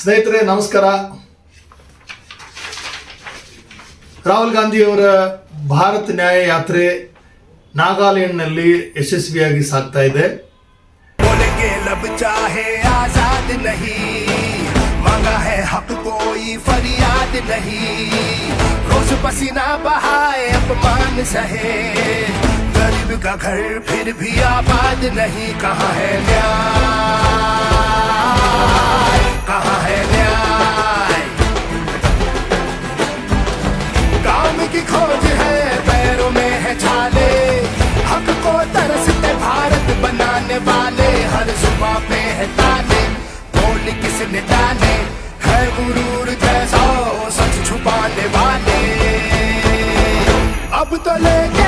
ಸ್ನೇಹಿತರೆ ನಮಸ್ಕಾರ. ರಾಹುಲ್ ಗಾಂಧಿ ಅವರ ಭಾರತ್ ನ್ಯಾಯ ಯಾತ್ರೆ ನಾಗಾಲ್ಯಾಂಡ್ನಲ್ಲಿ ಯಶಸ್ವಿಯಾಗಿ ಸಾಗ್ತಾ ಇದೆ. गरीब का घर फिर भी आबाद नहीं. कहाँ है न्याय, कहाँ है न्याय. काम की खोज है, पैरों में है छाले. हक को तरसते भारत बनाने वाले. हर जुबां पे है ताने, बोल किसने डाले. है गुरूर जैसा सच छुपाने वाले. अब तो लेके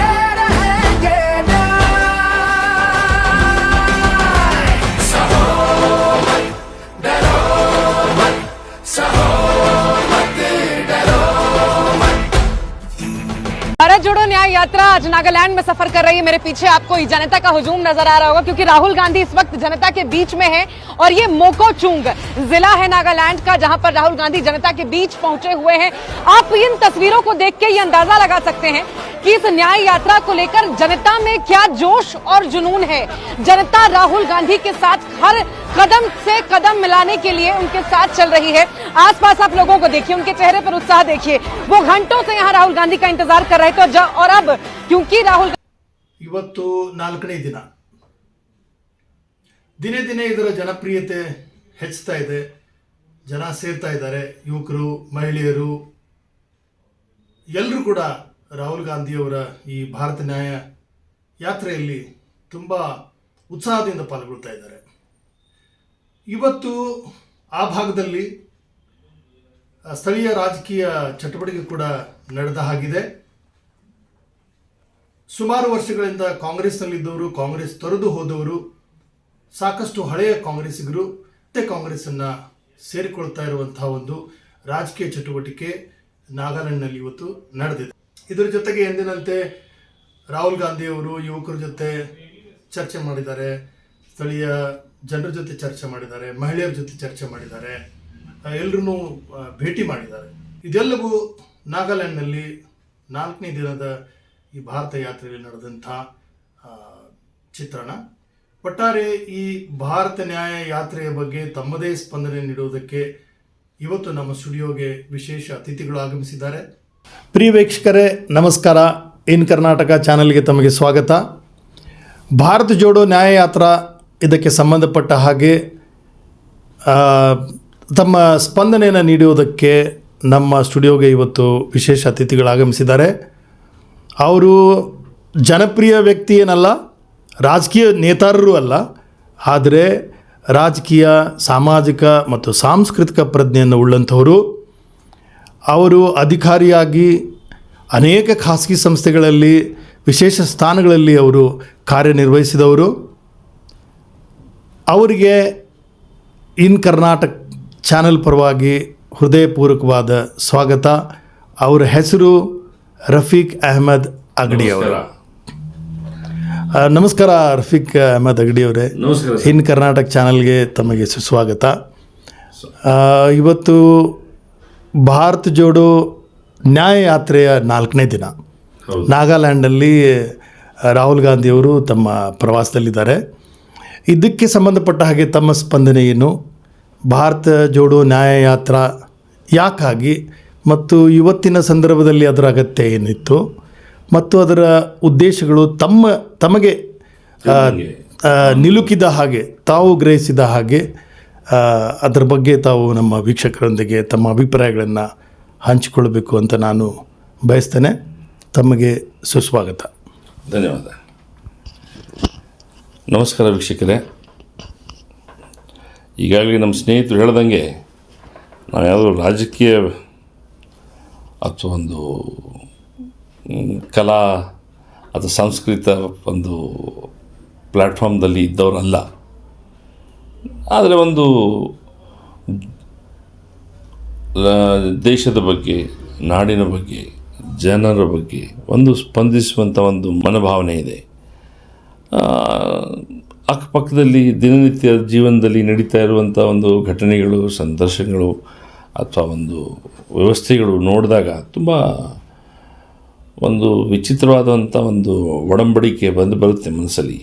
भारत जोड़ो न्याय यात्रा आज नागालैंड में सफर कर रही है. मेरे पीछे आपको जनता का हुजूम नजर आ रहा होगा क्योंकि राहुल गांधी इस वक्त जनता के बीच में है और ये मोकोचुंग जिला है नागालैंड का, जहां पर राहुल गांधी जनता के बीच पहुंचे हुए हैं. आप इन तस्वीरों को देख के ये अंदाजा लगा सकते हैं कि इस न्याय यात्रा को लेकर जनता में क्या जोश और जुनून है. जनता राहुल गांधी के साथ हर कदम से कदम मिलाने के लिए उनके साथ चल रही है. आसपास आप लोगों को देखिए, उनके चेहरे पर उत्साह देखिए. वो घंटों से यहाँ राहुल गांधी का इंतजार कर रहे थे और अब क्योंकि राहुल ಇವತ್ತು 4ನೇ ದಿನ, ದಿನೇ ದಿನೇ ಇದರ ಜನಪ್ರಿಯತೆ ಹೆಚ್ಚುತ್ತಾ ಇದೆ. ಜನ ಸೇರ್ತಾ ಇದ್ದಾರೆ. ಯುವಕರು, ಮಹಿಳೆಯರು ಎಲ್ಲರೂ ಕೂಡ ರಾಹುಲ್ ಗಾಂಧಿಯವರ ಈ ಭಾರತ ನ್ಯಾಯ ಯಾತ್ರೆಯಲ್ಲಿ ತುಂಬ ಉತ್ಸಾಹದಿಂದ ಪಾಲ್ಗೊಳ್ತಾ ಇದ್ದಾರೆ. ಇವತ್ತು ಆ ಭಾಗದಲ್ಲಿ ಸ್ಥಳೀಯ ರಾಜಕೀಯ ಚಟುವಟಿಕೆ ಕೂಡ ನಡೆದ ಹಾಗಿದೆ. ಸುಮಾರು ವರ್ಷಗಳಿಂದ ಕಾಂಗ್ರೆಸ್ನಲ್ಲಿದ್ದವರು, ಕಾಂಗ್ರೆಸ್ ತೊರೆದು ಹೋದವರು, ಸಾಕಷ್ಟು ಹಳೆಯ ಕಾಂಗ್ರೆಸ್ಸಿಗರು ಮತ್ತೆ ಕಾಂಗ್ರೆಸ್ಸನ್ನು ಸೇರಿಕೊಳ್ತಾ ಇರುವಂತಹ ಒಂದು ರಾಜಕೀಯ ಚಟುವಟಿಕೆ ನಾಗಾಲ್ಯಾಂಡ್ನಲ್ಲಿ ಇವತ್ತು ನಡೆದಿದೆ. ಇದರ ಜೊತೆಗೆ ಎಂದಿನಂತೆ ರಾಹುಲ್ ಗಾಂಧಿಯವರು ಯುವಕರ ಜೊತೆ ಚರ್ಚೆ ಮಾಡಿದ್ದಾರೆ, ಸ್ಥಳೀಯ ಜನರ ಜೊತೆ ಚರ್ಚೆ ಮಾಡಿದ್ದಾರೆ, ಮಹಿಳೆಯರ ಜೊತೆ ಚರ್ಚೆ ಮಾಡಿದ್ದಾರೆ, ಎಲ್ಲರನ್ನೂ ಭೇಟಿ ಮಾಡಿದ್ದಾರೆ. ಇದೆಲ್ಲವೂ ನಾಗಾಲ್ಯಾಂಡ್ನಲ್ಲಿ 4ನೇ ದಿನದ ಈ ಭಾರತ ಯಾತ್ರೆಯಲ್ಲಿ ನಡೆದಂಥ ಚಿತ್ರಣ. ಒಟ್ಟಾರೆ ಈ ಭಾರತ ನ್ಯಾಯ ಯಾತ್ರೆಯ ಬಗ್ಗೆ ತಮ್ಮದೇ ಸ್ಪಂದನೆ ನೀಡುವುದಕ್ಕೆ ಇವತ್ತು ನಮ್ಮ ಸ್ಟುಡಿಯೋಗೆ ವಿಶೇಷ ಅತಿಥಿಗಳು ಆಗಮಿಸಿದ್ದಾರೆ. ಪ್ರಿಯ ವೀಕ್ಷಕರೇ ನಮಸ್ಕಾರ. ಇನ್ ಕರ್ನಾಟಕ ಚಾನಲ್ಗೆ ತಮಗೆ ಸ್ವಾಗತ. ಭಾರತ ಜೋಡೋ ನ್ಯಾಯ ಯಾತ್ರಾ ಇದಕ್ಕೆ ಸಂಬಂಧಪಟ್ಟ ಹಾಗೆ ತಮ್ಮ ಸ್ಪಂದನೆಯನ್ನು ನೀಡುವುದಕ್ಕೆ ನಮ್ಮ ಸ್ಟುಡಿಯೋಗೆ ಇವತ್ತು ವಿಶೇಷ ಅತಿಥಿಗಳು ಆಗಮಿಸಿದ್ದಾರೆ. ಅವರು ಜನಪ್ರಿಯ ವ್ಯಕ್ತಿ ಏನಲ್ಲ, ರಾಜಕೀಯ ನೇತಾರರೂ ಅಲ್ಲ, ಆದರೆ ರಾಜಕೀಯ, ಸಾಮಾಜಿಕ ಮತ್ತು ಸಾಂಸ್ಕೃತಿಕ ಪ್ರಜ್ಞೆಯನ್ನು ಉಳ್ಳಂಥವರು. ಅವರು ಅಧಿಕಾರಿಯಾಗಿ ಅನೇಕ ಖಾಸಗಿ ಸಂಸ್ಥೆಗಳಲ್ಲಿ ವಿಶೇಷ ಸ್ಥಾನಗಳಲ್ಲಿ ಅವರು ಕಾರ್ಯನಿರ್ವಹಿಸಿದವರು. ಅವರಿಗೆ ಇನ್ ಕರ್ನಾಟಕ ಚಾನಲ್ ಪರವಾಗಿ ಹೃದಯಪೂರ್ವಕವಾದ ಸ್ವಾಗತ. ಅವರ ಹೆಸರು ರಫೀಕ್ ಅಹಮದ್ ಅಗಡಿ ಅವರು. ನಮಸ್ಕಾರ ರಫೀಕ್ ಅಹಮದ್ ಅಗಡಿ ಅವರೇ. ಇನ್ ಕರ್ನಾಟಕ ಚಾನಲ್ಗೆ ತಮಗೆ ಸುಸ್ವಾಗತ. ಇವತ್ತು ಭಾರತ್ ಜೋಡೋ ನ್ಯಾಯ ಯಾತ್ರೆಯ 4ನೇ ದಿನ. ನಾಗಾಲ್ಯಾಂಡಲ್ಲಿ ರಾಹುಲ್ ಗಾಂಧಿಯವರು ತಮ್ಮ ಪ್ರವಾಸದಲ್ಲಿದ್ದಾರೆ. ಇದಕ್ಕೆ ಸಂಬಂಧಪಟ್ಟ ಹಾಗೆ ತಮ್ಮ ಸ್ಪಂದನೆ ಏನು, ಭಾರತ ಜೋಡೋ ನ್ಯಾಯ ಯಾತ್ರಾ ಯಾಕಾಗಿ ಮತ್ತು ಇವತ್ತಿನ ಸಂದರ್ಭದಲ್ಲಿ ಅದರ ಅಗತ್ಯ ಏನಿತ್ತು ಮತ್ತು ಅದರ ಉದ್ದೇಶಗಳು ತಮಗೆ ನಿಲುಕಿದ ಹಾಗೆ, ತಾವು ಗ್ರಹಿಸಿದ ಹಾಗೆ ಅದರ ಬಗ್ಗೆ ತಾವು ನಮ್ಮ ವೀಕ್ಷಕರೊಂದಿಗೆ ತಮ್ಮ ಅಭಿಪ್ರಾಯಗಳನ್ನು ಹಂಚಿಕೊಳ್ಬೇಕು ಅಂತ ನಾನು ಬಯಸ್ತೇನೆ. ತಮಗೆ ಸುಸ್ವಾಗತ. ಧನ್ಯವಾದ. ನಮಸ್ಕಾರ ವೀಕ್ಷಕರೇ. ಈಗಾಗಲೇ ನಮ್ಮ ಸ್ನೇಹಿತರು ಹೇಳ್ದಂಗೆ ನಾವು ಯಾವುದೋ ರಾಜಕೀಯ ಅಥವಾ ಒಂದು ಕಲಾ ಅಥವಾ ಸಂಸ್ಕೃತ ಒಂದು ಪ್ಲ್ಯಾಟ್ಫಾರ್ಮ್ದಲ್ಲಿ ಇದ್ದವರಲ್ಲ. ಆದರೆ ಒಂದು ದೇಶದ ಬಗ್ಗೆ, ನಾಡಿನ ಬಗ್ಗೆ, ಜನರ ಬಗ್ಗೆ ಒಂದು ಸ್ಪಂದಿಸುವಂಥ ಒಂದು ಮನೋಭಾವನೆ ಇದೆ. ಅಕ್ಕಪಕ್ಕದಲ್ಲಿ ದಿನನಿತ್ಯ ಜೀವನದಲ್ಲಿ ನಡೀತಾ ಇರುವಂಥ ಒಂದು ಘಟನೆಗಳು, ಸಂದರ್ಶನಗಳು ಅಥವಾ ಒಂದು ವ್ಯವಸ್ಥೆಗಳು ನೋಡಿದಾಗ ತುಂಬ ಒಂದು ವಿಚಿತ್ರವಾದಂಥ ಒಂದು ಒಡಂಬಡಿಕೆ ಬರುತ್ತೆ ಮನಸ್ಸಲ್ಲಿ.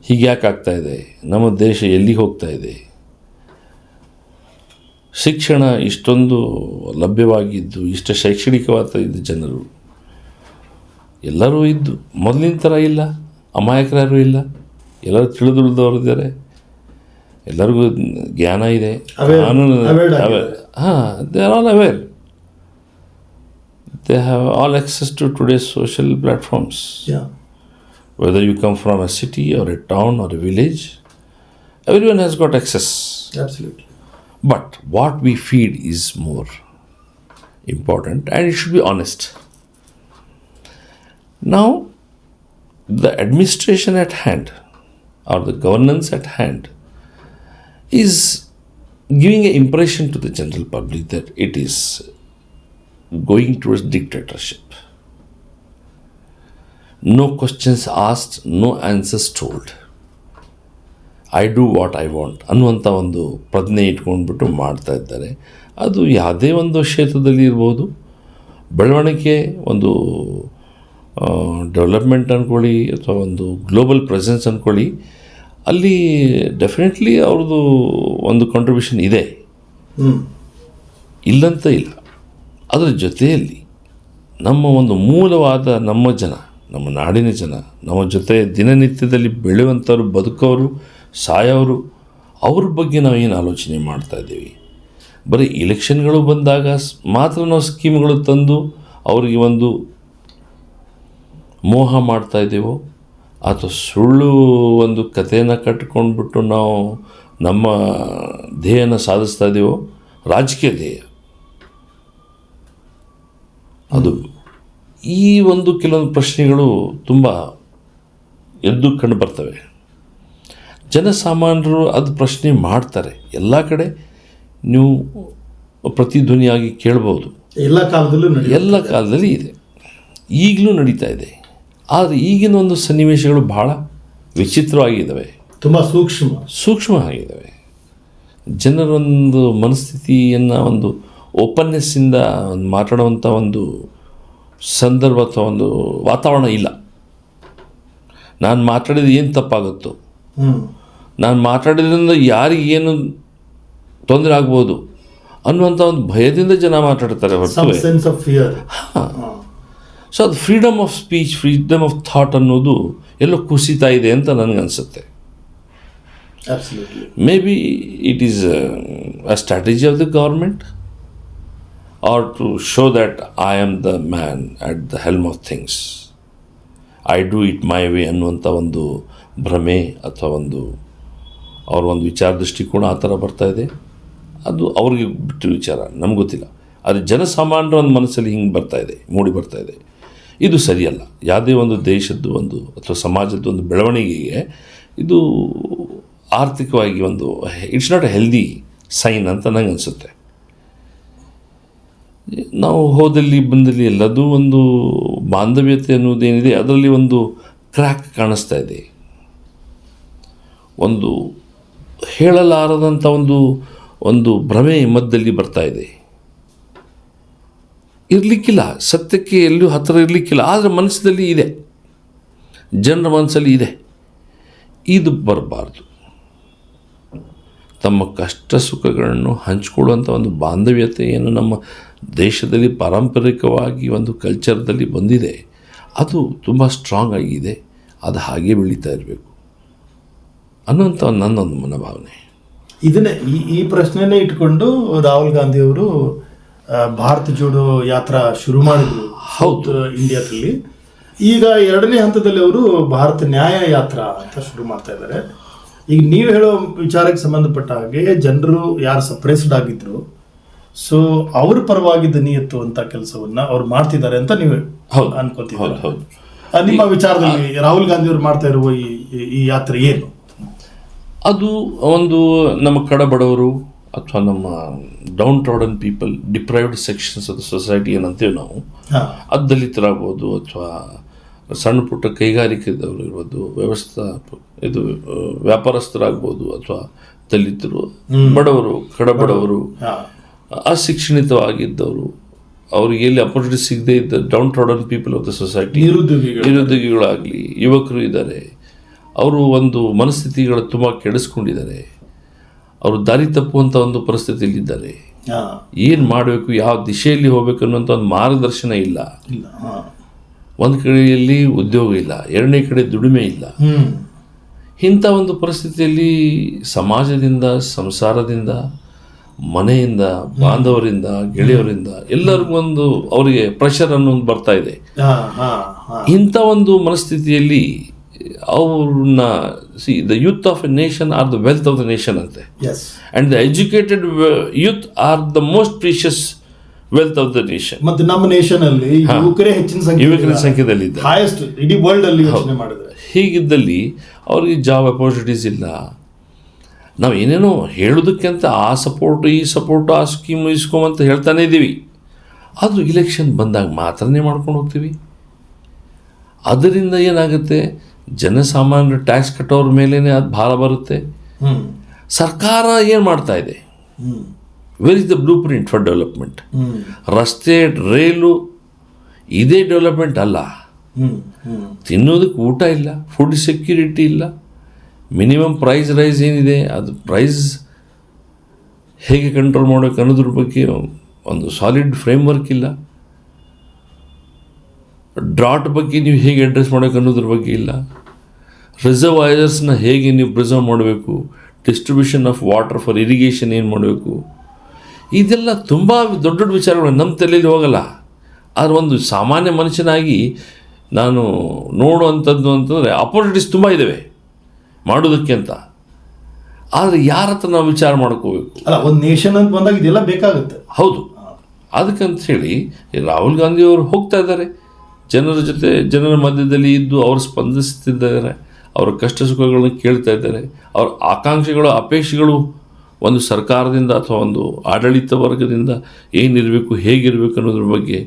ಹೀಗೆ ಯಾಕೆ ಆಗ್ತಾಯಿದೆ, ನಮ್ಮ ದೇಶ ಎಲ್ಲಿಗೆ ಹೋಗ್ತಾ ಇದೆ, ಶಿಕ್ಷಣ ಇಷ್ಟೊಂದು ಲಭ್ಯವಾಗಿದ್ದು, ಇಷ್ಟು ಶೈಕ್ಷಣಿಕವಾದ ಇದ್ದ ಜನರು ಎಲ್ಲರೂ ಇದ್ದು ಮೊದಲಿನ ಥರ ಇಲ್ಲ, ಅಮಾಯಕರು ಇಲ್ಲ, ಎಲ್ಲರೂ ತಿಳಿದುಳಿದವರಿದ್ದಾರೆ, ಎಲ್ಲರಿಗೂ ಜ್ಞಾನ ಇದೆ, ಕಾನೂನು they are all aware, they have all access to today's social platforms. Whether you come from a city or a town or a village, everyone has got access. Absolutely. But what we feed is more important, and it should be honest. Now, the administration at hand or the governance at hand is giving an impression to the general public that it is going towards dictatorship. No questions asked, no answers told. I do what I want ಅನ್ನುವಂಥ ಒಂದು ಪ್ರಜ್ಞೆ ಇಟ್ಕೊಂಡ್ಬಿಟ್ಟು ಮಾಡ್ತಾ ಇದ್ದಾರೆ. ಅದು ಯಾವುದೇ ಒಂದು ಕ್ಷೇತ್ರದಲ್ಲಿ ಇರ್ಬೋದು, ಬೆಳವಣಿಗೆ, ಒಂದು ಡೆವಲಪ್ಮೆಂಟ್ ಅಂದ್ಕೊಳ್ಳಿ ಅಥವಾ ಒಂದು ಗ್ಲೋಬಲ್ ಪ್ರೆಸೆನ್ಸ್ ಅಂದ್ಕೊಳ್ಳಿ, ಅಲ್ಲಿ ಡೆಫಿನೆಟ್ಲಿ ಅವ್ರದ್ದು ಒಂದು ಕಾಂಟ್ರಿಬ್ಯೂಷನ್ ಇದೆ, ಇಲ್ಲಂತ ಇಲ್ಲ. ಅದರ ಜೊತೆಯಲ್ಲಿ ನಮ್ಮ ಒಂದು ಮೂಲವಾದ ನಮ್ಮ ನಾಡಿನ ಜನ, ನಮ್ಮ ಜೊತೆ ದಿನನಿತ್ಯದಲ್ಲಿ ಬೆಳೆಯುವಂಥವ್ರು, ಬದುಕೋರು, ಸಾಯೋರು, ಅವ್ರ ಬಗ್ಗೆ ನಾವೇನು ಆಲೋಚನೆ ಮಾಡ್ತಾಯಿದ್ದೀವಿ? ಬರೀ ಇಲೆಕ್ಷನ್ಗಳು ಬಂದಾಗ ಮಾತ್ರ ನಾವು ಸ್ಕೀಮ್ಗಳು ತಂದು ಅವರಿಗೆ ಒಂದು ಮೋಹ ಮಾಡ್ತಾಯಿದ್ದೇವೋ ಅಥವಾ ಸುಳ್ಳು ಒಂದು ಕಥೆಯನ್ನು ಕಟ್ಟಿಕೊಂಡ್ಬಿಟ್ಟು ನಾವು ನಮ್ಮ ಧ್ಯೇಯನ ಸಾಧಿಸ್ತಾ ಇದ್ದೀವೋ? ರಾಜಕೀಯ ಧ್ಯೇಯ ಅದು. ಈ ಒಂದು ಕೆಲವೊಂದು ಪ್ರಶ್ನೆಗಳು ತುಂಬ ಎದ್ದು ಕಂಡು ಬರ್ತವೆ. ಜನಸಾಮಾನ್ಯರು ಅದು ಪ್ರಶ್ನೆ ಮಾಡ್ತಾರೆ. ಎಲ್ಲ ಕಡೆ ನೀವು ಪ್ರತಿಧ್ವನಿಯಾಗಿ ಕೇಳ್ಬೋದು, ಎಲ್ಲ ಕಾಲದಲ್ಲಿ ಇದೆ, ಈಗಲೂ ನಡೀತಾ ಇದೆ. ಆದರೆ ಈಗಿನ ಒಂದು ಸನ್ನಿವೇಶಗಳು ಭಾಳ ವಿಚಿತ್ರವಾಗಿದ್ದಾವೆ, ತುಂಬ ಸೂಕ್ಷ್ಮ ಆಗಿದ್ದಾವೆ. ಜನರೊಂದು ಮನಸ್ಥಿತಿಯನ್ನು ಒಂದು ಓಪನ್ನೆಸ್ಸಿಂದ ಮಾತಾಡುವಂಥ ಒಂದು ಸಂದರ್ಭ ಅಥವಾ ಒಂದು ವಾತಾವರಣ ಇಲ್ಲ. ನಾನು ಮಾತಾಡಿದ್ರೆ ಏನು ತಪ್ಪಾಗುತ್ತೋ, ನಾನು ಮಾತಾಡಿದ್ರಿಂದ ಯಾರಿಗೇನು ತೊಂದರೆ ಆಗ್ಬೋದು ಅನ್ನುವಂಥ ಒಂದು ಭಯದಿಂದ ಜನ ಮಾತಾಡ್ತಾರೆ ಹೊರತು. ಸೊ ಅದು freedom of speech, freedom of thought ಅನ್ನೋದು ಎಲ್ಲೋ ಕುಸಿತಾ ಇದೆ ಅಂತ ನನಗನ್ಸುತ್ತೆ. May be it is a strategy of the government or to show that I am the man at the helm of things. I do it my way ಅನ್ನುವಂಥ ಒಂದು ಭ್ರಮೆ ಅಥವಾ ಅವ್ರ ಒಂದು ವಿಚಾರ ದೃಷ್ಟಿಕೋನ ಆ ಥರ ಬರ್ತಾಯಿದೆ. ಅದು ಅವ್ರಿಗೆ ಬಿಟ್ಟು ವಿಚಾರ, ನಮ್ಗೆ ಗೊತ್ತಿಲ್ಲ. ಆದರೆ ಜನಸಾಮಾನ್ಯರ ಒಂದು ಮನಸ್ಸಲ್ಲಿ ಹಿಂಗೆ ಬರ್ತಾಯಿದೆ, ಮೂಡಿ ಬರ್ತಾಯಿದೆ. ಇದು ಸರಿಯಲ್ಲ. ಯಾವುದೇ ಒಂದು ದೇಶದ್ದು ಒಂದು ಅಥವಾ ಸಮಾಜದ ಒಂದು ಬೆಳವಣಿಗೆಗೆ ಇದು ಆರ್ಥಿಕವಾಗಿ ಒಂದು it's not a healthy sign ಅಂತ ನಂಗೆ ಅನಿಸುತ್ತೆ. ನಾವು ಹೋದಲ್ಲಿ ಬಂದಲ್ಲಿ ಎಲ್ಲದೂ ಒಂದು ಬಾಂಧವ್ಯತೆ ಅನ್ನೋದೇನಿದೆ ಅದರಲ್ಲಿ ಒಂದು ಕ್ರ್ಯಾಕ್ ಕಾಣಿಸ್ತಾ ಇದೆ. ಒಂದು ಹೇಳಲಾರದಂಥ ಒಂದು ಭ್ರಮೆ ಮಧ್ಯದಲ್ಲಿ ಬರ್ತಾ ಇದೆ. ಇರಲಿಕ್ಕಿಲ್ಲ, ಸತ್ಯಕ್ಕೆ ಎಲ್ಲೂ ಹತ್ತಿರ ಇರಲಿಕ್ಕಿಲ್ಲ, ಆದರೆ ಮನಸ್ಸಲ್ಲಿ ಇದೆ, ಜನರ ಮನಸ್ಸಲ್ಲಿ ಇದೆ. ಇದು ಬರಬಾರ್ದು. ತಮ್ಮ ಕಷ್ಟ ಸುಖಗಳನ್ನು ಹಂಚಿಕೊಳ್ಳುವಂಥ ಒಂದು ಬಾಂಧವ್ಯತೆ ಏನು ನಮ್ಮ ದೇಶದಲ್ಲಿ ಪಾರಂಪರಿಕವಾಗಿ ಒಂದು ಕಲ್ಚರ್ದಲ್ಲಿ ಬಂದಿದೆ, ಅದು ತುಂಬ ಸ್ಟ್ರಾಂಗ್ ಆಗಿದೆ. ಅದು ಹಾಗೆ ಬೆಳೀತಾ ಇರಬೇಕು ಅನ್ನುವಂಥ ನನ್ನೊಂದು ಮನೋಭಾವನೆ. ಇದನ್ನೇ ಈ ಪ್ರಶ್ನೆನೇ ಇಟ್ಕೊಂಡು ರಾಹುಲ್ ಗಾಂಧಿಯವರು ಭಾರತ್ ಜೋಡೋ ಯಾತ್ರಾ ಶುರು ಮಾಡಿದ್ರು ಸೌತ್ ಇಂಡಿಯಾದಲ್ಲಿ. ಈಗ ಎರಡನೇ ಹಂತದಲ್ಲಿ ಅವರು ಭಾರತ ನ್ಯಾಯ ಯಾತ್ರಾ ಅಂತ ಶುರು ಮಾಡ್ತಾ ಇದ್ದಾರೆ. ಈಗ ನೀವು ಹೇಳೋ ವಿಚಾರಕ್ಕೆ ಸಂಬಂಧಪಟ್ಟ ಹಾಗೆ ಜನರು ಯಾರು ಸಪ್ರೆಸ್ಡ್ ಆಗಿದ್ರು, ಸೊ ಅವ್ರ ಪರವಾಗಿ ದನಿ ಎತ್ತುವಂತ ಕೆಲಸವನ್ನ ಅವ್ರು ಮಾಡ್ತಿದ್ದಾರೆ ಅಂತ ನೀವು ಅನ್ಕೋತಿದ್ದೀರಾ? ನಿಮ್ಮ ವಿಚಾರದಲ್ಲಿ ರಾಹುಲ್ ಗಾಂಧಿ ಅವರು ಮಾಡ್ತಾ ಇರುವ ಈ ಯಾತ್ರೆ ಏನು? ಅದು ಒಂದು ನಮ್ಮ ಕಡಬಡವರು ಅಥವಾ ನಮ್ಮ downtrodden people, deprived sections of the society ಏನಂತೇವೆ ನಾವು, ಅದು ದಲಿತರಾಗ್ಬೋದು ಅಥವಾ ಸಣ್ಣ ಪುಟ್ಟ ಕೈಗಾರಿಕೆದವರು ಇರ್ಬೋದು, ಇದು ವ್ಯಾಪಾರಸ್ಥರಾಗ್ಬೋದು, ಅಥವಾ ದಲಿತರು, ಬಡವರು, ಕಡಬಡವರು, ಅಶಿಕ್ಷಣಿತವಾಗಿದ್ದವರು, ಅವ್ರಿಗೆ ಎಲ್ಲಿ ಅಪರ್ಚುನಿಟಿ ಸಿಗದೇ ಇದ್ದ downtrodden people of the society, ನಿರುದ್ಯೋಗಿಗಳಾಗಲಿ, ಯುವಕರು ಇದ್ದಾರೆ. ಅವರು ಒಂದು ಮನಸ್ಥಿತಿಗಳು ತುಂಬ ಕೆಡಿಸ್ಕೊಂಡಿದ್ದಾರೆ. ಅವರು ದಾರಿ ತಪ್ಪುವಂಥ ಒಂದು ಪರಿಸ್ಥಿತಿಯಲ್ಲಿದ್ದಾರೆ. ಏನು ಮಾಡಬೇಕು, ಯಾವ ದಿಶೆಯಲ್ಲಿ ಹೋಗಬೇಕು ಅನ್ನೋಂಥ ಒಂದು ಮಾರ್ಗದರ್ಶನ ಇಲ್ಲ. ಒಂದು ಕಡೆಯಲ್ಲಿ ಉದ್ಯೋಗ ಇಲ್ಲ, ಎರಡನೇ ಕಡೆ ದುಡಿಮೆ ಇಲ್ಲ. ಇಂಥ ಒಂದು ಪರಿಸ್ಥಿತಿಯಲ್ಲಿ ಸಮಾಜದಿಂದ, ಸಂಸಾರದಿಂದ, ಮನೆಯಿಂದ, ಬಾಂಧವರಿಂದ, ಗೆಳೆಯರಿಂದ ಎಲ್ಲರಿಗೂ ಒಂದು ಅವರಿಗೆ ಪ್ರೆಷರ್ ಅನ್ನೋದು ಬರ್ತಾ ಇದೆ. ಇಂಥ ಒಂದು ಮನಸ್ಥಿತಿಯಲ್ಲಿ ಅವ್ರನ್ನ the youth of a nation are the wealth of the nation ಅಂತೆ. And the educated youth are the most precious wealth of the nation. ಮತ್ತೆ ನಮ್ಮ ನೇಷನ್ ಅಲ್ಲಿ ಯುವಕರೇ ಹೆಚ್ಚಿನ ಸಂಖ್ಯೆಯಲ್ಲಿ ಹೈಯೆಸ್ಟ್ ಇಡೀ ವರ್ಲ್ಡ್ ಅಲ್ಲಿ ಯೋಚನೆ ಮಾಡಿದ್ರೆ. ಹೀಗಿದ್ದಲ್ಲಿ ಅವ್ರಿಗೆ ಜಾಬ್ ಅಪರ್ಚುನಿಟೀಸ್ ಇಲ್ಲ. ನಾವು ಏನೇನೋ ಹೇಳೋದಕ್ಕೆ ಅಂತ ಆ ಸಪೋರ್ಟು, ಈ ಸಪೋರ್ಟು, ಆ ಸ್ಕೀಮು, ಇಸ್ಕೊಂಬಂತ ಹೇಳ್ತಾನೆ ಇದ್ದೀವಿ. ಆದರೂ ಇಲೆಕ್ಷನ್ ಬಂದಾಗ ಮಾತ್ರನೇ ಮಾಡ್ಕೊಂಡು ಹೋಗ್ತೀವಿ. ಅದರಿಂದ ಏನಾಗುತ್ತೆ, ಜನಸಾಮಾನ್ಯರ ಟ್ಯಾಕ್ಸ್ ಕಟ್ಟೋರ ಮೇಲೇ ಅದು ಭಾರ ಬರುತ್ತೆ. ಸರ್ಕಾರ ಏನು ಮಾಡ್ತಾ ಇದೆ, where is the blue print for development? ರಸ್ತೆ, ರೈಲು ಇದೇ ಡೆವಲಪ್ಮೆಂಟ್ ಅಲ್ಲ. ತಿನ್ನೋದಕ್ಕೆ ಊಟ ಇಲ್ಲ, ಫುಡ್ ಸೆಕ್ಯೂರಿಟಿ ಇಲ್ಲ, ಮಿನಿಮಮ್ ಪ್ರೈಸ್ ರೈಸ್ ಏನಿದೆ ಅದು ಪ್ರೈಸ್ ಹೇಗೆ ಕಂಟ್ರೋಲ್ ಮಾಡೋಕೆ ಅನ್ನೋದ್ರ ಬಗ್ಗೆ ಒಂದು ಸಾಲಿಡ್ ಫ್ರೇಮ್ವರ್ಕ್ ಇಲ್ಲ. ಡ್ರಾಟ್ ಬಗ್ಗೆ ನೀವು ಹೇಗೆ ಅಡ್ರೆಸ್ ಮಾಡೋಕೆ ಅನ್ನೋದ್ರ ಬಗ್ಗೆ ಇಲ್ಲ. ರಿಸರ್ವಾಯರ್ಸ್ನ ಹೇಗೆ ನೀವು ಪ್ರಿಸರ್ವ್ ಮಾಡಬೇಕು, distribution of water for irrigation ಏನು ಮಾಡಬೇಕು, ಇದೆಲ್ಲ ತುಂಬ ದೊಡ್ಡ ದೊಡ್ಡ ವಿಚಾರಗಳು ನಮ್ಮ ತಲೆಯಲ್ಲಿ ಹೋಗಲ್ಲ. ಆದರೆ ಒಂದು ಸಾಮಾನ್ಯ ಮನುಷ್ಯನಾಗಿ ನಾನು ನೋಡುವಂಥದ್ದು ಅಂತಂದರೆ ಅಪರ್ಚುನಿಟೀಸ್ ತುಂಬ ಇದ್ದಾವೆ ಮಾಡೋದಕ್ಕೆ ಅಂತ. ಆದರೆ ಯಾರ ಹತ್ರ ನಾವು ವಿಚಾರ ಮಾಡ್ಕೋಬೇಕು? ಅಲ್ಲ, ಒಂದು ನೇಷನ್ ಅಂತ ಬಂದಾಗ ಇದೆಲ್ಲ ಬೇಕಾಗುತ್ತೆ. ಹೌದು, ಅದಕ್ಕಂತ ಹೇಳಿ ರಾಹುಲ್ ಗಾಂಧಿ ಅವರು ಹೋಗ್ತಾ ಇದ್ದಾರೆ, ಜನರ ಜೊತೆ, ಜನರ ಮಧ್ಯದಲ್ಲಿ ಇದ್ದು ಅವರು ಸ್ಪಂದಿಸ್ತಿದ್ದಾರೆ, ಅವರ ಕಷ್ಟ ಸುಖಗಳನ್ನು ಕೇಳ್ತಾ ಇದ್ದಾರೆ. ಅವರ ಆಕಾಂಕ್ಷೆಗಳು, ಅಪೇಕ್ಷೆಗಳು ಒಂದು ಸರ್ಕಾರದಿಂದ ಅಥವಾ ಒಂದು ಆಡಳಿತ ವರ್ಗದಿಂದ ಏನಿರಬೇಕು, ಹೇಗಿರಬೇಕು ಅನ್ನೋದ್ರ ಬಗ್ಗೆ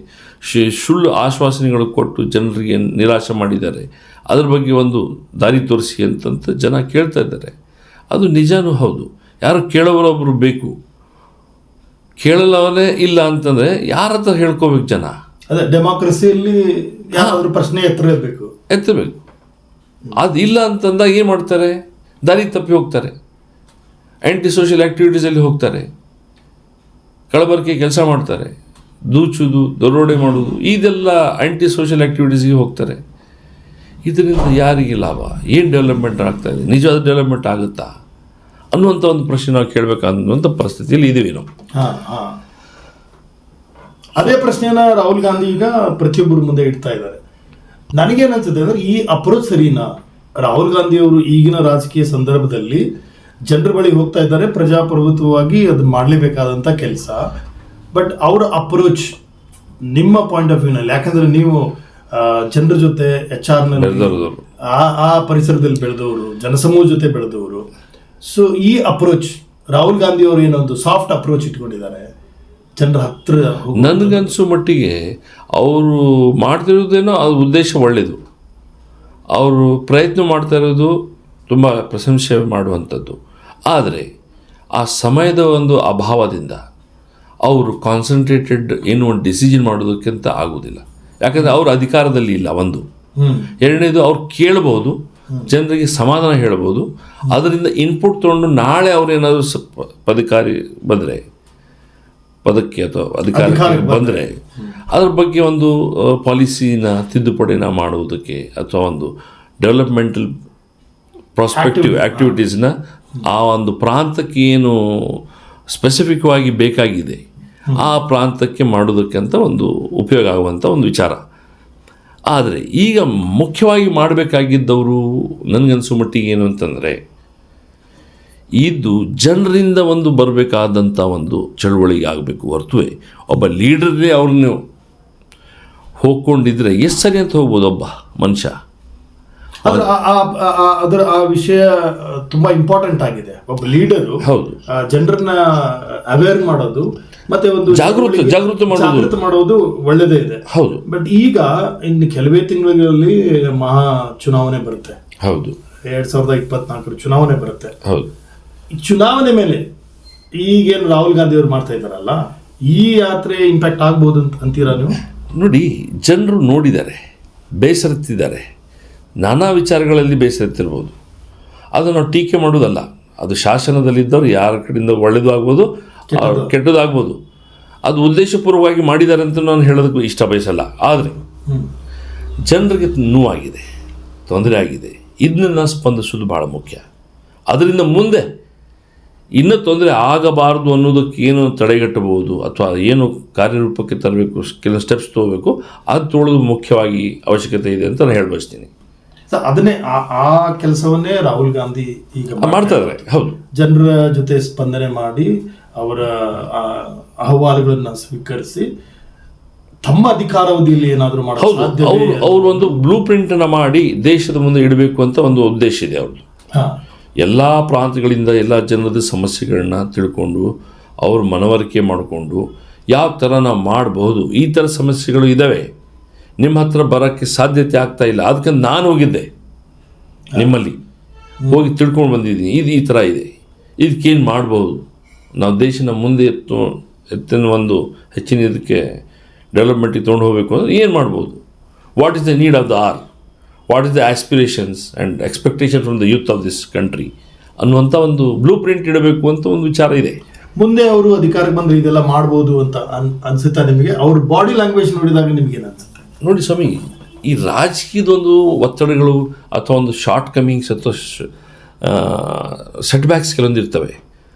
ಸುಳ್ಳು ಆಶ್ವಾಸನೆಗಳು ಕೊಟ್ಟು ಜನರಿಗೆ ನಿರಾಶೆ ಮಾಡಿದ್ದಾರೆ. ಅದ್ರ ಬಗ್ಗೆ ಒಂದು ದಾರಿ ತೋರಿಸಿ ಅಂತಂತ ಜನ ಕೇಳ್ತಾ ಇದ್ದಾರೆ. ಅದು ನಿಜಾನೂ ಹೌದು. ಯಾರು ಕೇಳೋರೊಬ್ಬರು ಬೇಕು, ಕೇಳಲವರೇ ಇಲ್ಲ ಅಂತಂದರೆ ಯಾರ ಹತ್ರ ಹೇಳ್ಕೋಬೇಕು ಜನ? ಅದೇ ಡೆಮಾಕ್ರಸಿಯಲ್ಲಿ ಯಾರಾದ್ರೂ ಪ್ರಶ್ನೆ ಎತ್ತಬೇಕು. ಅದು ಇಲ್ಲ ಅಂತಂದಾಗ ಏನು ಮಾಡ್ತಾರೆ? ದಾರಿ ತಪ್ಪಿ ಹೋಗ್ತಾರೆ, ಆ್ಯಂಟಿ ಸೋಷಿಯಲ್ ಆ್ಯಕ್ಟಿವಿಟೀಸಲ್ಲಿ ಹೋಗ್ತಾರೆ, ಕಳಬರಿಕೆ ಕೆಲಸ ಮಾಡ್ತಾರೆ, ದೂಚುವುದು, ದರೋಡೆ ಮಾಡೋದು, ಇದೆಲ್ಲ ಆ್ಯಂಟಿ ಸೋಷಿಯಲ್ ಆ್ಯಕ್ಟಿವಿಟೀಸ್ಗೆ ಹೋಗ್ತಾರೆ. ಇದರಿಂದ ಯಾರಿಗೆ ಲಾಭ? ಏನು ಡೆವಲಪ್ಮೆಂಟ್ ಆಗ್ತಾಯಿದೆ? ನಿಜವಾದ ಡೆವಲಪ್ಮೆಂಟ್ ಆಗುತ್ತಾ ಅನ್ನುವಂಥ ಒಂದು ಪ್ರಶ್ನೆ ನಾವು ಕೇಳಬೇಕನ್ನುವಂಥ ಪರಿಸ್ಥಿತಿಯಲ್ಲಿ ಇದ್ದೀವಿ ನಾವು. ಅದೇ ಪ್ರಶ್ನೆನ ರಾಹುಲ್ ಗಾಂಧಿ ಈಗ ಪ್ರತಿಯೊಬ್ಬರ ಮುಂದೆ ಇಡ್ತಾ ಇದ್ದಾರೆ. ನನಗೇನನ್ಸುತ್ತೆ ಅಂದರೆ, ಈ ಅಪ್ರೋಚ್ ಸರಿನಾ? ರಾಹುಲ್ ಗಾಂಧಿ ಅವರು ಈಗಿನ ರಾಜಕೀಯ ಸಂದರ್ಭದಲ್ಲಿ ಜನರ ಬಳಿ ಹೋಗ್ತಾ ಇದ್ದಾರೆ, ಪ್ರಜಾಪ್ರಭುತ್ವವಾಗಿ ಅದು ಮಾಡಲೇಬೇಕಾದಂಥ ಕೆಲಸ. ಬಟ್ ಅವರ ಅಪ್ರೋಚ್ ನಿಮ್ಮ ಪಾಯಿಂಟ್ ಆಫ್ ವ್ಯೂನಲ್ಲಿ, ಯಾಕಂದರೆ ನೀವು ಜನರ ಜೊತೆ HR ಆ ಪರಿಸರದಲ್ಲಿ ಬೆಳೆದವರು, ಜನಸಮೂಹ ಜೊತೆ ಬೆಳೆದವರು. ಸೊ ಈ ಅಪ್ರೋಚ್ ರಾಹುಲ್ ಗಾಂಧಿ ಅವರು ಏನೊಂದು ಸಾಫ್ಟ್ ಅಪ್ರೋಚ್ ಇಟ್ಕೊಂಡಿದ್ದಾರೆ ಜನರ ಹತ್ರ. ನನಗನ್ಸೋ ಮಟ್ಟಿಗೆ ಅವರು ಮಾಡ್ತಿರೋದೇನೋ ಅದು ಉದ್ದೇಶ ಒಳ್ಳೆಯದು. ಅವರು ಪ್ರಯತ್ನ ಮಾಡ್ತಾ ಇರೋದು ತುಂಬ ಪ್ರಶಂಸೆ ಮಾಡುವಂಥದ್ದು. ಆದರೆ ಆ ಸಮಯದ ಒಂದು ಅಭಾವದಿಂದ ಅವರು ಕಾನ್ಸಂಟ್ರೇಟೆಡ್ ಏನು ಒಂದು ಡಿಸಿಷನ್ ಮಾಡೋದಕ್ಕಿಂತ ಆಗೋದಿಲ್ಲ. ಯಾಕಂದರೆ ಅವರು ಅಧಿಕಾರದಲ್ಲಿ ಇಲ್ಲ, ಒಂದು. ಎರಡನೇದು, ಅವ್ರು ಕೇಳ್ಬೋದು, ಜನರಿಗೆ ಸಮಾಧಾನ ಹೇಳ್ಬೋದು, ಅದರಿಂದ ಇನ್ಪುಟ್ ತೊಗೊಂಡು ನಾಳೆ ಅವ್ರೇನಾದರೂ ಪದಕ್ಕೆ ಅಥವಾ ಅಧಿಕಾರಕ್ಕೆ ಬಂದರೆ ಅದ್ರ ಬಗ್ಗೆ ಒಂದು ಪಾಲಿಸಿನ ತಿದ್ದುಪಡಿನ ಮಾಡುವುದಕ್ಕೆ ಅಥವಾ ಒಂದು ಡೆವಲಪ್ಮೆಂಟಲ್ ಪ್ರಾಸ್ಪೆಕ್ಟಿವ್ ಆ್ಯಕ್ಟಿವಿಟೀಸ್ನ ಆ ಒಂದು ಪ್ರಾಂತಕ್ಕೆ ಏನು ಸ್ಪೆಸಿಫಿಕ್ವಾಗಿ ಬೇಕಾಗಿದೆ ಆ ಪ್ರಾಂತಕ್ಕೆ ಮಾಡೋದಕ್ಕೆ ಅಂತ ಒಂದು ಉಪಯೋಗ ಆಗುವಂಥ ಒಂದು ವಿಚಾರ. ಆದರೆ ಈಗ ಮುಖ್ಯವಾಗಿ ಮಾಡಬೇಕಾಗಿದ್ದವರು ನನಗನ್ಸೋ ಮಟ್ಟಿಗೆ ಏನು ಅಂತಂದರೆ, ಇದು ಜನರಿಂದ ಒಂದು ಬರಬೇಕಾದಂಥ ಒಂದು ಚಳುವಳಿಗೆ ಆಗಬೇಕು ಹೊರತುವೆ ಒಬ್ಬ ಲೀಡರ್ನೇ ಅವ್ರನ್ನ ಹೋಗ್ಕೊಂಡಿದ್ರೆ ಎಷ್ಟು ಸರಿ ಅಂತ ಹೋಗ್ಬೋದು ಒಬ್ಬ ಮನುಷ್ಯ. ಅದರ ಆ ವಿಷಯ ತುಂಬಾ ಇಂಪಾರ್ಟೆಂಟ್ ಆಗಿದೆ. ಒಬ್ಬ ಲೀಡರು ಹೌದು ಜನರನ್ನ ಅವೇರ್ ಮಾಡೋದು, ಮತ್ತೆ ಒಂದು ಜಾಗೃತಿ ಮಾಡೋದು ಒಳ್ಳೇದೇ ಇದೆ. ಹೌದು. ಬಟ್ ಈಗ ಇನ್ನು ಕೆಲವೇ ತಿಂಗಳಲ್ಲಿ ಮಹಾ ಚುನಾವಣೆ ಬರುತ್ತೆ. ಹೌದು. 2024 ಚುನಾವಣೆ ಬರುತ್ತೆ. ಹೌದು. ಈ ಚುನಾವಣೆ ಮೇಲೆ ಈಗೇನು ರಾಹುಲ್ ಗಾಂಧಿ ಅವರು ಮಾಡ್ತಾ ಇದ್ದಾರಲ್ಲ, ಈ ಯಾತ್ರೆ ಇಂಪ್ಯಾಕ್ಟ್ ಆಗ್ಬೋದು ಅಂತೀರಾ ನೀವು? ನೋಡಿ, ಜನರು ನೋಡಿದ್ದಾರೆ, ಬೇಸರತ್ತಿದ್ದಾರೆ, ನಾನಾ ವಿಚಾರಗಳಲ್ಲಿ ಬೇಸರತ್ತಿರ್ಬೋದು. ಅದು ನಾವು ಟೀಕೆ ಮಾಡೋದಲ್ಲ. ಅದು ಶಾಸನದಲ್ಲಿದ್ದವರು ಯಾರ ಕಡೆಯಿಂದ ಒಳ್ಳೆಯದು ಆಗ್ಬೋದು, ಕೆಟ್ಟದಾಗ್ಬೋದು. ಅದು ಉದ್ದೇಶಪೂರ್ವವಾಗಿ ಮಾಡಿದ್ದಾರೆ ಅಂತ ನಾನು ಹೇಳೋದಕ್ಕೂ ಇಷ್ಟ ಬಯಸಲ್ಲ. ಆದರೆ ಜನರಿಗೆ ನೋವಾಗಿದೆ, ತೊಂದರೆ ಆಗಿದೆ. ಇದನ್ನ ಸ್ಪಂದಿಸೋದು ಭಾಳ ಮುಖ್ಯ. ಅದರಿಂದ ಮುಂದೆ ಇನ್ನೂ ತೊಂದರೆ ಆಗಬಾರ್ದು ಅನ್ನೋದಕ್ಕೆ ಏನು ತಡೆಗಟ್ಟಬಹುದು ಅಥವಾ ಏನು ಕಾರ್ಯರೂಪಕ್ಕೆ ತರಬೇಕು, ಕೆಲವು ಸ್ಟೆಪ್ಸ್ ತೊಗೋಬೇಕು, ಅದು ತೊಗೊಳ್ಳೋದು ಮುಖ್ಯವಾಗಿ ಅವಶ್ಯಕತೆ ಇದೆ ಅಂತ ನಾನು ಹೇಳಬಯಸ್ತೀನಿ. ಅದನ್ನೇ ಆ ಕೆಲಸವನ್ನೇ ರಾಹುಲ್ ಗಾಂಧಿ ಈಗ ಮಾಡ್ತಾ ಇದ್ದಾರೆ. ಹೌದು. ಜನರ ಜೊತೆ ಸ್ಪಂದನೆ ಮಾಡಿ ಅವರ ಅಹವಾಲುಗಳನ್ನ ಸ್ವೀಕರಿಸಿ ತಮ್ಮ ಅಧಿಕಾರಾವಧಿಯಲ್ಲಿ ಏನಾದರೂ ಮಾಡೋದು. ಅವರು ಒಂದು ಬ್ಲೂ ಪ್ರಿಂಟನ್ನು ಮಾಡಿ ದೇಶದ ಮುಂದೆ ಇಡಬೇಕು ಅಂತ ಒಂದು ಉದ್ದೇಶ ಇದೆ ಅವ್ರದ್ದು. ಎಲ್ಲ ಪ್ರಾಂತ್ಯಗಳಿಂದ ಎಲ್ಲ ಜನರದ ಸಮಸ್ಯೆಗಳನ್ನ ತಿಳ್ಕೊಂಡು ಅವ್ರ ಮನವರಿಕೆ ಮಾಡಿಕೊಂಡು ಯಾವ ಥರ ನಾವು ಮಾಡಬಹುದು, ಈ ಥರ ಸಮಸ್ಯೆಗಳು ಇದ್ದಾವೆ, ನಿಮ್ಮ ಹತ್ರ ಬರೋಕ್ಕೆ ಸಾಧ್ಯತೆ ಆಗ್ತಾ ಇಲ್ಲ, ಅದಕ್ಕೆ ನಾನು ಹೋಗಿದ್ದೆ ನಿಮ್ಮಲ್ಲಿ ಹೋಗಿ ತಿಳ್ಕೊಂಡು ಬಂದಿದ್ದೀನಿ. ಇದು ಈ ಥರ ಇದೆ, ಇದಕ್ಕೇನು ಮಾಡ್ಬೋದು, ನಾವು ದೇಶನ ಮುಂದೆ ಎತ್ತಿನ ಒಂದು ಹೆಚ್ಚಿನ ಇದಕ್ಕೆ ಡೆವಲಪ್ಮೆಂಟಿಗೆ ತೊಗೊಂಡು ಹೋಗಬೇಕು ಅಂದರೆ ಏನು ಮಾಡ್ಬೋದು, what is the need of the hour, what is the aspirations and expectation from the youth of this country ಅನ್ನುವಂಥ ಒಂದು ಬ್ಲೂ ಪ್ರಿಂಟ್ ಇಡಬೇಕು ಅಂತ ಒಂದು ವಿಚಾರ ಇದೆ. ಮುಂದೆ ಅವರು ಅಧಿಕಾರಕ್ಕೆ ಬಂದರೆ ಇದೆಲ್ಲ ಮಾಡ್ಬೋದು ಅಂತ ಅನ್ಸುತ್ತಾ ನಿಮಗೆ? ಅವ್ರ ಬಾಡಿ ಲ್ಯಾಂಗ್ವೇಜ್ ನೋಡಿದಾಗ ನಿಮಗೇನು ಅನ್ಸುತ್ತೆ? ನೋಡಿ ಸ್ವಾಮಿ, ಈ ರಾಜಕೀಯದೊಂದು ಒತ್ತಡಗಳು ಅಥವಾ ಒಂದು ಶಾರ್ಟ್ ಕಮಿಂಗ್ಸ್ ಅಥವಾ ಸೆಟ್ ಬ್ಯಾಕ್ಸ್ ಕೆಲವೊಂದು ಇರ್ತವೆ.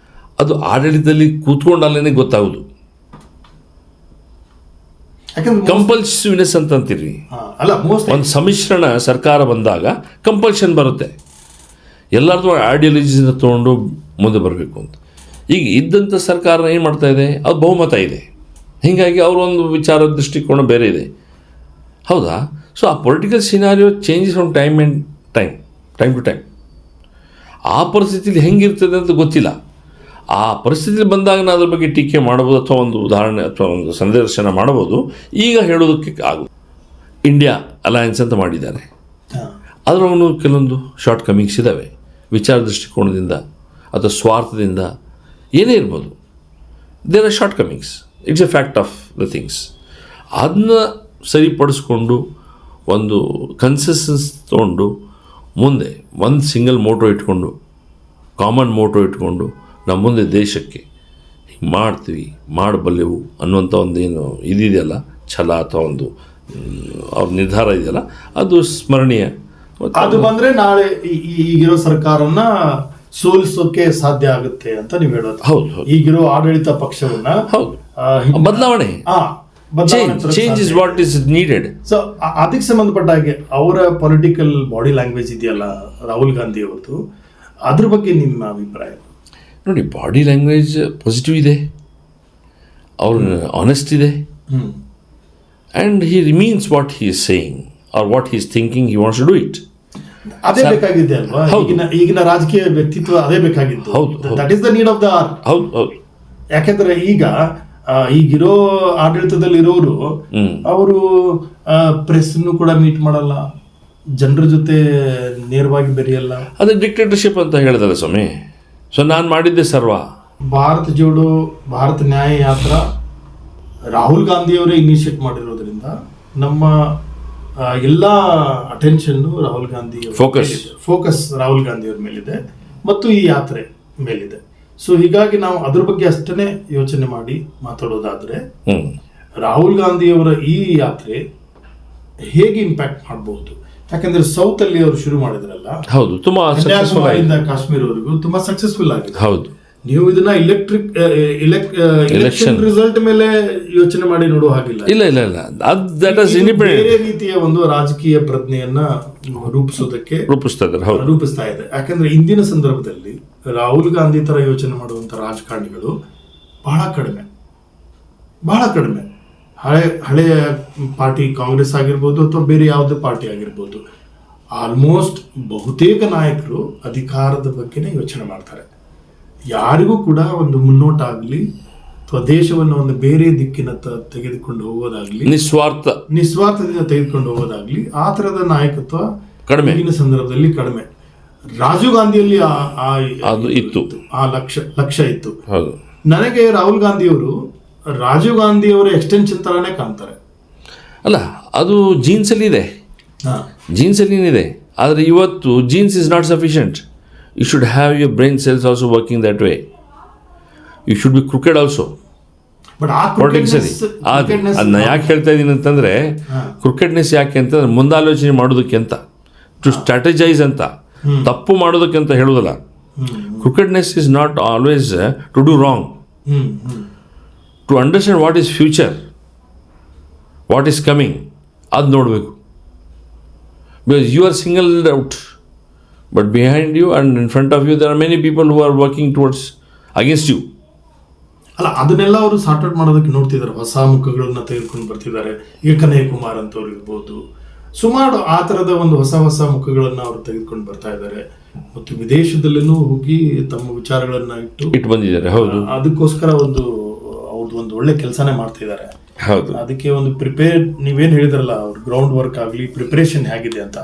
ಅದು ಆಡಳಿತದಲ್ಲಿ ಕೂತ್ಕೊಂಡಲ್ಲೇ ಗೊತ್ತಾಗೋದು. ಕಂಪಲ್ಸಿವ್ನೆಸ್ ಅಂತಂತೀರಿ. ಒಂದು ಸಮ್ಮಿಶ್ರಣ ಸರ್ಕಾರ ಬಂದಾಗ ಕಂಪಲ್ಷನ್ ಬರುತ್ತೆ, ಎಲ್ಲರದ್ದು ಐಡಿಯಾಲಜೀನ ತೊಗೊಂಡು ಮುಂದೆ ಬರಬೇಕು ಅಂತ. ಈಗ ಇದ್ದಂಥ ಸರ್ಕಾರ ಏನು ಮಾಡ್ತಾ ಇದೆ, ಅದು ಬಹುಮತ ಇದೆ, ಹೀಗಾಗಿ ಅವರೊಂದು ವಿಚಾರ ದೃಷ್ಟಿಕೋನ ಬೇರೆ ಇದೆ. ಹೌದಾ? ಸೊ ಆ political scenario changes from time to time. ಆ ಪರಿಸ್ಥಿತಿಲಿ ಹೆಂಗಿರ್ತದೆ ಅಂತ ಗೊತ್ತಿಲ್ಲ. ಆ ಪರಿಸ್ಥಿತಿ ಬಂದಾಗ ನಾವು ಅದ್ರ ಬಗ್ಗೆ ಟೀಕೆ ಮಾಡ್ಬೋದು ಅಥವಾ ಒಂದು ಉದಾಹರಣೆ ಅಥವಾ ಒಂದು ಸಂದರ್ಶನ ಮಾಡ್ಬೋದು. ಈಗ ಹೇಳೋದಕ್ಕೆ ಆಗೋದು. ಇಂಡಿಯಾ ಅಲಯನ್ಸ್ ಅಂತ ಮಾಡಿದ್ದಾರೆ, ಅದರೊಳಗೂ ಕೆಲವೊಂದು ಶಾರ್ಟ್ ಕಮಿಂಗ್ಸ್ ಇದ್ದಾವೆ. ವಿಚಾರ ದೃಷ್ಟಿಕೋನದಿಂದ ಅಥವಾ ಸ್ವಾರ್ಥದಿಂದ ಏನೇ ಇರ್ಬೋದು, there are shortcomings. It's a fact of the things. ಅದನ್ನ ಸರಿಪಡಿಸ್ಕೊಂಡು ಒಂದು ಕನ್ಸಿಸ್ಟೆನ್ಸ್ ತೊಗೊಂಡು ಮುಂದೆ ಒಂದು ಸಿಂಗಲ್ ಮೋಟೋ ಇಟ್ಕೊಂಡು, ಕಾಮನ್ ಮೋಟೋ ಇಟ್ಕೊಂಡು ನಮ್ಮ ಮುಂದೆ ದೇಶಕ್ಕೆ ಹಿಂಗೆ ಮಾಡ್ತೀವಿ, ಮಾಡಬಲ್ಲೆವು ಅನ್ನುವಂಥ ಒಂದು ಏನು ಇದಿದೆಯಲ್ಲ, ಛಲ ಅಥವಾ ಒಂದು ಅವ್ರ ನಿರ್ಧಾರ ಇದೆಯಲ್ಲ, ಅದು ಸ್ಮರಣೀಯ. ಅದು ಬಂದರೆ ನಾಳೆ ಈಗಿರೋ ಸರ್ಕಾರನ ಸೋಲಿಸೋಕೆ ಸಾಧ್ಯ ಆಗುತ್ತೆ ಅಂತ ನೀವು ಹೇಳೋದು? ಹೌದು. ಈಗಿರೋ ಆಡಳಿತ ಪಕ್ಷವನ್ನ ಬದಲಾವಣೆ, change is what is needed. So ಅದಕ್ಕೆ ಸಂಬಂಧಪಟ್ಟ ಹಾಗೆ ಅವರ ಪೊಲಿಟಿಕಲ್ ಬಾಡಿ ಲ್ಯಾಂಗ್ವೇಜ್ ಇದೆಯಲ್ಲ ರಾಹುಲ್ ಗಾಂಧಿ ಅವರದ್ದು, ಅದ್ರ ಬಗ್ಗೆ ನಿಮ್ಮ ಅಭಿಪ್ರಾಯ? ನೋಡಿ, ಬಾಡಿ ಲ್ಯಾಂಗ್ವೇಜ್ ಪಾಸಿಟಿವ್ ಇದೆ, ಅವ್ರ ಆನೆಸ್ಟ್ ಇದೆ, and he remains what he is saying or what he is thinking, he wants to do it. ಅದೇ ಬೇಕಾಗಿದೆ ಅಲ್ವಾ ಈಗಿನ ರಾಜಕೀಯ ವ್ಯಕ್ತಿತ್ವ, ಅದೇ ಬೇಕಾಗಿತ್ತು. That is the need of the hour. ಹೌದು. ಯಾಕೆಂದ್ರೆ ಈಗಿರೋ ಆಡಳಿತದಲ್ಲಿರೋರು ಅವರು ಪ್ರೆಸ್ನು ಕೂಡ ಮೀಟ್ ಮಾಡಲ್ಲ, ಜನರ ಜೊತೆ ನೇರವಾಗಿ ಬೆರೆಯಲ್ಲ. ಅದೇ ಡಿಕ್ಟೇಟರ್ಶಿಪ್ ಅಂತ ಹೇಳಿದಲ್ಲ ಸ್ವಾಮಿ. ಸೊ ನಾನು ಮಾಡಿದ್ದೆ ಸರ್ವ. ಭಾರತ್ ಜೋಡೋ ಭಾರತ್ ನ್ಯಾಯ ಯಾತ್ರಾ ರಾಹುಲ್ ಗಾಂಧಿ ಅವರೇ ಇನಿಷಿಯೇಟ್ ಮಾಡಿರೋದ್ರಿಂದ ನಮ್ಮ ಎಲ್ಲ ಅಟೆನ್ಷನ್ ರಾಹುಲ್ ಗಾಂಧಿ ಫೋಕಸ್ ರಾಹುಲ್ ಗಾಂಧಿ ಅವ್ರ ಮೇಲಿದೆ ಮತ್ತು ಈ ಯಾತ್ರೆ ಮೇಲಿದೆ. ಸೊ ಹೀಗಾಗಿ ನಾವು ಅದ್ರ ಬಗ್ಗೆ ಅಷ್ಟೇ ಯೋಚನೆ ಮಾಡಿ ಮಾತಾಡೋದಾದ್ರೆ, ರಾಹುಲ್ ಗಾಂಧಿ ಅವರ ಈ ಯಾತ್ರೆ ಹೇಗೆ ಇಂಪ್ಯಾಕ್ಟ್ ಮಾಡಬಹುದು? ಯಾಕಂದ್ರೆ ಸೌತ್ ಅಲ್ಲಿ ಅವರು ಶುರು ಮಾಡಿದ್ರಲ್ಲ, ಹೌದು, ತುಂಬಾ ಕನ್ಯಾಕುಮಾರಿಯಿಂದ ಕಾಶ್ಮೀರವರೆಗೂ ತುಂಬಾ ಸಕ್ಸಸ್ಫುಲ್ ಆಗಿದೆ. ಹೌದು. ನೀವು ಇದನ್ನ ಎಲೆಕ್ಷನ್ ರಿಸಲ್ಟ್ ಮೇಲೆ ಯೋಚನೆ ಮಾಡಿ ನೋಡುವ ಹಾಗಿಲ್ಲ. ಇಲ್ಲ, ಬೇರೆ ರೀತಿಯ ಒಂದು ರಾಜಕೀಯ ಪ್ರಜ್ಞೆಯನ್ನ ರೂಪಿಸ್ತಾ ಇದೆ. ಯಾಕಂದ್ರೆ ಇಂದಿನ ಸಂದರ್ಭದಲ್ಲಿ ರಾಹುಲ್ ಗಾಂಧಿ ತರ ಯೋಚನೆ ಮಾಡುವಂತ ರಾಜಕಾರಣಿಗಳು ಬಹಳ ಕಡಿಮೆ. ಹಳೆಯ ಪಾರ್ಟಿ ಕಾಂಗ್ರೆಸ್ ಆಗಿರ್ಬೋದು ಅಥವಾ ಬೇರೆ ಯಾವುದೇ ಪಾರ್ಟಿ ಆಗಿರ್ಬೋದು, ಆಲ್ಮೋಸ್ಟ್ ಬಹುತೇಕ ನಾಯಕರು ಅಧಿಕಾರದ ಬಗ್ಗೆನೇ ಯೋಚನೆ ಮಾಡ್ತಾರೆ. ಯಾರಿಗೂ ಕೂಡ ಒಂದು ಮುನ್ನೋಟ ಆಗಲಿ ಅಥವಾ ದೇಶವನ್ನು ಒಂದು ಬೇರೆ ದಿಕ್ಕಿನತ್ತ ತೆಗೆದುಕೊಂಡು ಹೋಗೋದಾಗ್ಲಿ, ನಿಸ್ವಾರ್ಥದಿಂದ ತೆಗೆದುಕೊಂಡು ಹೋಗೋದಾಗ್ಲಿ, ಆ ತರದ ನಾಯಕತ್ವ ಕಡಿಮೆ ಈಗಿನ ಸಂದರ್ಭದಲ್ಲಿ ಕಡಿಮೆ. ರಾಜೀವ್ ಗಾಂಧಿಯಲ್ಲಿ ಅದು ಇತ್ತು, ಆ ಲಕ್ಷ್ಯ ಇತ್ತು. ಹೌದು. ನನಗೆ ರಾಹುಲ್ ಗಾಂಧಿಯವರು ರಾಜೀವ್ ಗಾಂಧಿಯವರ ಎಕ್ಸ್ಟೆನ್ಷನ್ ತರಾನೇ ಕಾಣ್ತಾರೆ. ಅಲ್ಲ, ಅದು ಜೀನ್ಸಲ್ಲಿ ಇದೆ, ಜೀನ್ಸಲ್ಲಿದೆ. ಆದರೆ ಇವತ್ತು genes is not sufficient. You should have your brain cells also working that way. You should be cricket also. But ಅದನ್ನ ಯಾಕೆ ಹೇಳ್ತಾ ಇದ್ದೀನಿ ಅಂತಂದರೆ, ಕ್ರಿಕೆಟ್ನೆಸ್ ಯಾಕೆ ಅಂತಂದ್ರೆ ಮುಂದಾಲೋಚನೆ ಮಾಡೋದಕ್ಕೆ ಅಂತ, ಟು ಸ್ಟ್ರಾಟಜೈಸ್ ಅಂತ, ತಪ್ಪು ಮಾಡೋದಕ್ಕೆ ಅಂತ ಹೇಳೋದಲ್ಲ. Crookedness is not always to do wrong, to understand what is future, what is coming, ಅದು ನೋಡಬೇಕು. Because you are singled out, but behind you and in front of you there are many people who are working towards against you. ಅಲ್ಲ, ಅದನ್ನೆಲ್ಲ ಅವರು sort out ಮಾಡೋದಕ್ಕೆ ನೋಡ್ತಿದ್ದಾರೆ, ಹೊಸ ಮುಖಗಳನ್ನ ತೆಗೆದುಕೊಂಡು ಬರ್ತಿದ್ದಾರೆ. ಈಗ ಕನ್ಹಯ್ಯ ಕುಮಾರ್ ಅಂತವ್ರು ಇರ್ಬೋದು, ಸುಮಾರು ಆ ಥರದ ಒಂದು ಹೊಸ ಮುಖಗಳನ್ನು ಅವರು ತೆಗೆದುಕೊಂಡು ಬರ್ತಾ ಇದ್ದಾರೆ. ಮತ್ತು ವಿದೇಶದಲ್ಲೂ ಹೋಗಿ ತಮ್ಮ ವಿಚಾರಗಳನ್ನ ಇಟ್ಟು ಬಂದಿದ್ದಾರೆ. ಹೌದು, ಅದಕ್ಕೋಸ್ಕರ ಅವ್ರದ್ದು ಒಂದು ಒಳ್ಳೆ ಕೆಲಸನೇ ಮಾಡ್ತಾ ಇದ್ದಾರೆ. ಹೌದು. ಅದಕ್ಕೆ ಒಂದು ನೀವೇನು ಹೇಳಿದ್ರಲ್ಲ, ಅವ್ರ ಗ್ರೌಂಡ್ ವರ್ಕ್ ಆಗಲಿ, ಪ್ರಿಪರೇಷನ್ ಹೇಗಿದೆ ಅಂತ,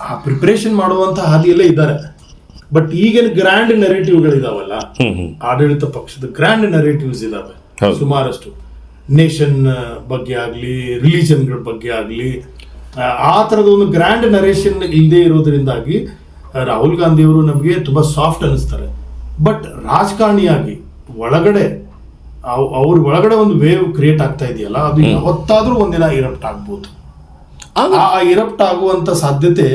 ಆ ಪ್ರಿಪರೇಷನ್ ಮಾಡುವಂತ ಹಾದಿಯಲ್ಲೇ ಇದ್ದಾರೆ. ಬಟ್ ಈಗಿನ ಗ್ರ್ಯಾಂಡ್ ನೆರೇಟಿವ್ಗಳಿದಾವಲ್ಲ, ಆಡಳಿತ ಪಕ್ಷದ ಗ್ರ್ಯಾಂಡ್ ನೆರೇಟಿವ್ಸ್ ಇದಾವೆ ಸುಮಾರಷ್ಟು. ನೇಷನ್ ಬಗ್ಗೆ ಆಗಲಿ, ರಿಲಿಜನ್ಗಳ ಬಗ್ಗೆ ಆಗಲಿ, ಆ ಥರದ ಒಂದು ಗ್ರ್ಯಾಂಡ್ ನರೇಷನ್ ಇಲ್ಲದೆ ಇರೋದ್ರಿಂದಾಗಿ ರಾಹುಲ್ ಗಾಂಧಿ ಅವರು ನಮಗೆ ತುಂಬಾ ಸಾಫ್ಟ್ ಅನಿಸ್ತಾರೆ. ಬಟ್ ರಾಜಕಾರಣಿಯಾಗಿ ಒಳಗಡೆ ಅವ್ರ ಒಳಗಡೆ ಒಂದು ವೇವ್ ಕ್ರಿಯೇಟ್ ಆಗ್ತಾ ಇದೆಯಲ್ಲ, ಅದು ಯಾವತ್ತಾದ್ರೂ ಒಂದಿನ ಇರಪ್ಟ್ ಆಗ್ಬೋದು. ಆ ಇರಪ್ಟ್ ಆಗುವಂತ ಸಾಧ್ಯತೆ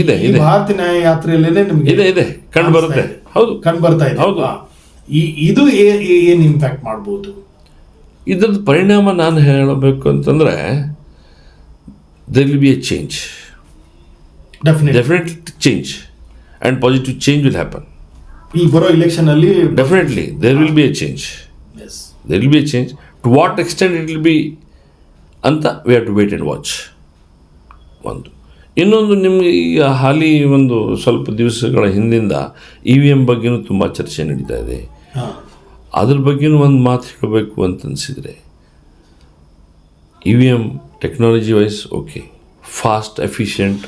ಇದೆ. ಭಾರತೀಯ ನ್ಯಾಯ ಯಾತ್ರೆಯಲ್ಲೇನೆ ನಿಮ್ಗೆ ಇದೆ ಕಂಡು ಬರುತ್ತೆ. ಹೌದು, ಕಂಡು ಬರ್ತಾ ಇದೆ. ಹೌದು. ಇದು ಏನ್ ಇಂಪ್ಯಾಕ್ಟ್ ಮಾಡ್ಬೋದು? ಇದರದ್ದು ಪರಿಣಾಮ ನಾನು ಹೇಳಬೇಕು ಅಂತಂದ್ರೆ, there will be a change. Definitely change, and positive change will happen. ಈ ಬರೋ ಎಲೆಕ್ಷನ್ ಅಲ್ಲಿ definitely there will be a change. Yes, there will be a change. To what extent it will be ಅಂತ we have to wait and watch. ಒಂದು ಇನ್ನೊಂದು, ನಿಮಗೆ ಈಗ ಹಾಲಿ ಒಂದು ಸ್ವಲ್ಪ ದಿವಸಗಳ ಹಿಂದಿಂದ EVM ಬಗ್ಗೆನೂ ತುಂಬ ಚರ್ಚೆ ನಡೀತಾ ಇದೆ. ಅದ್ರ ಬಗ್ಗೆನೂ ಒಂದು ಮಾತು ಹೇಳಬೇಕು ಅಂತ ಅನಿಸಿದರೆ, EVM technology wise okay, fast, efficient,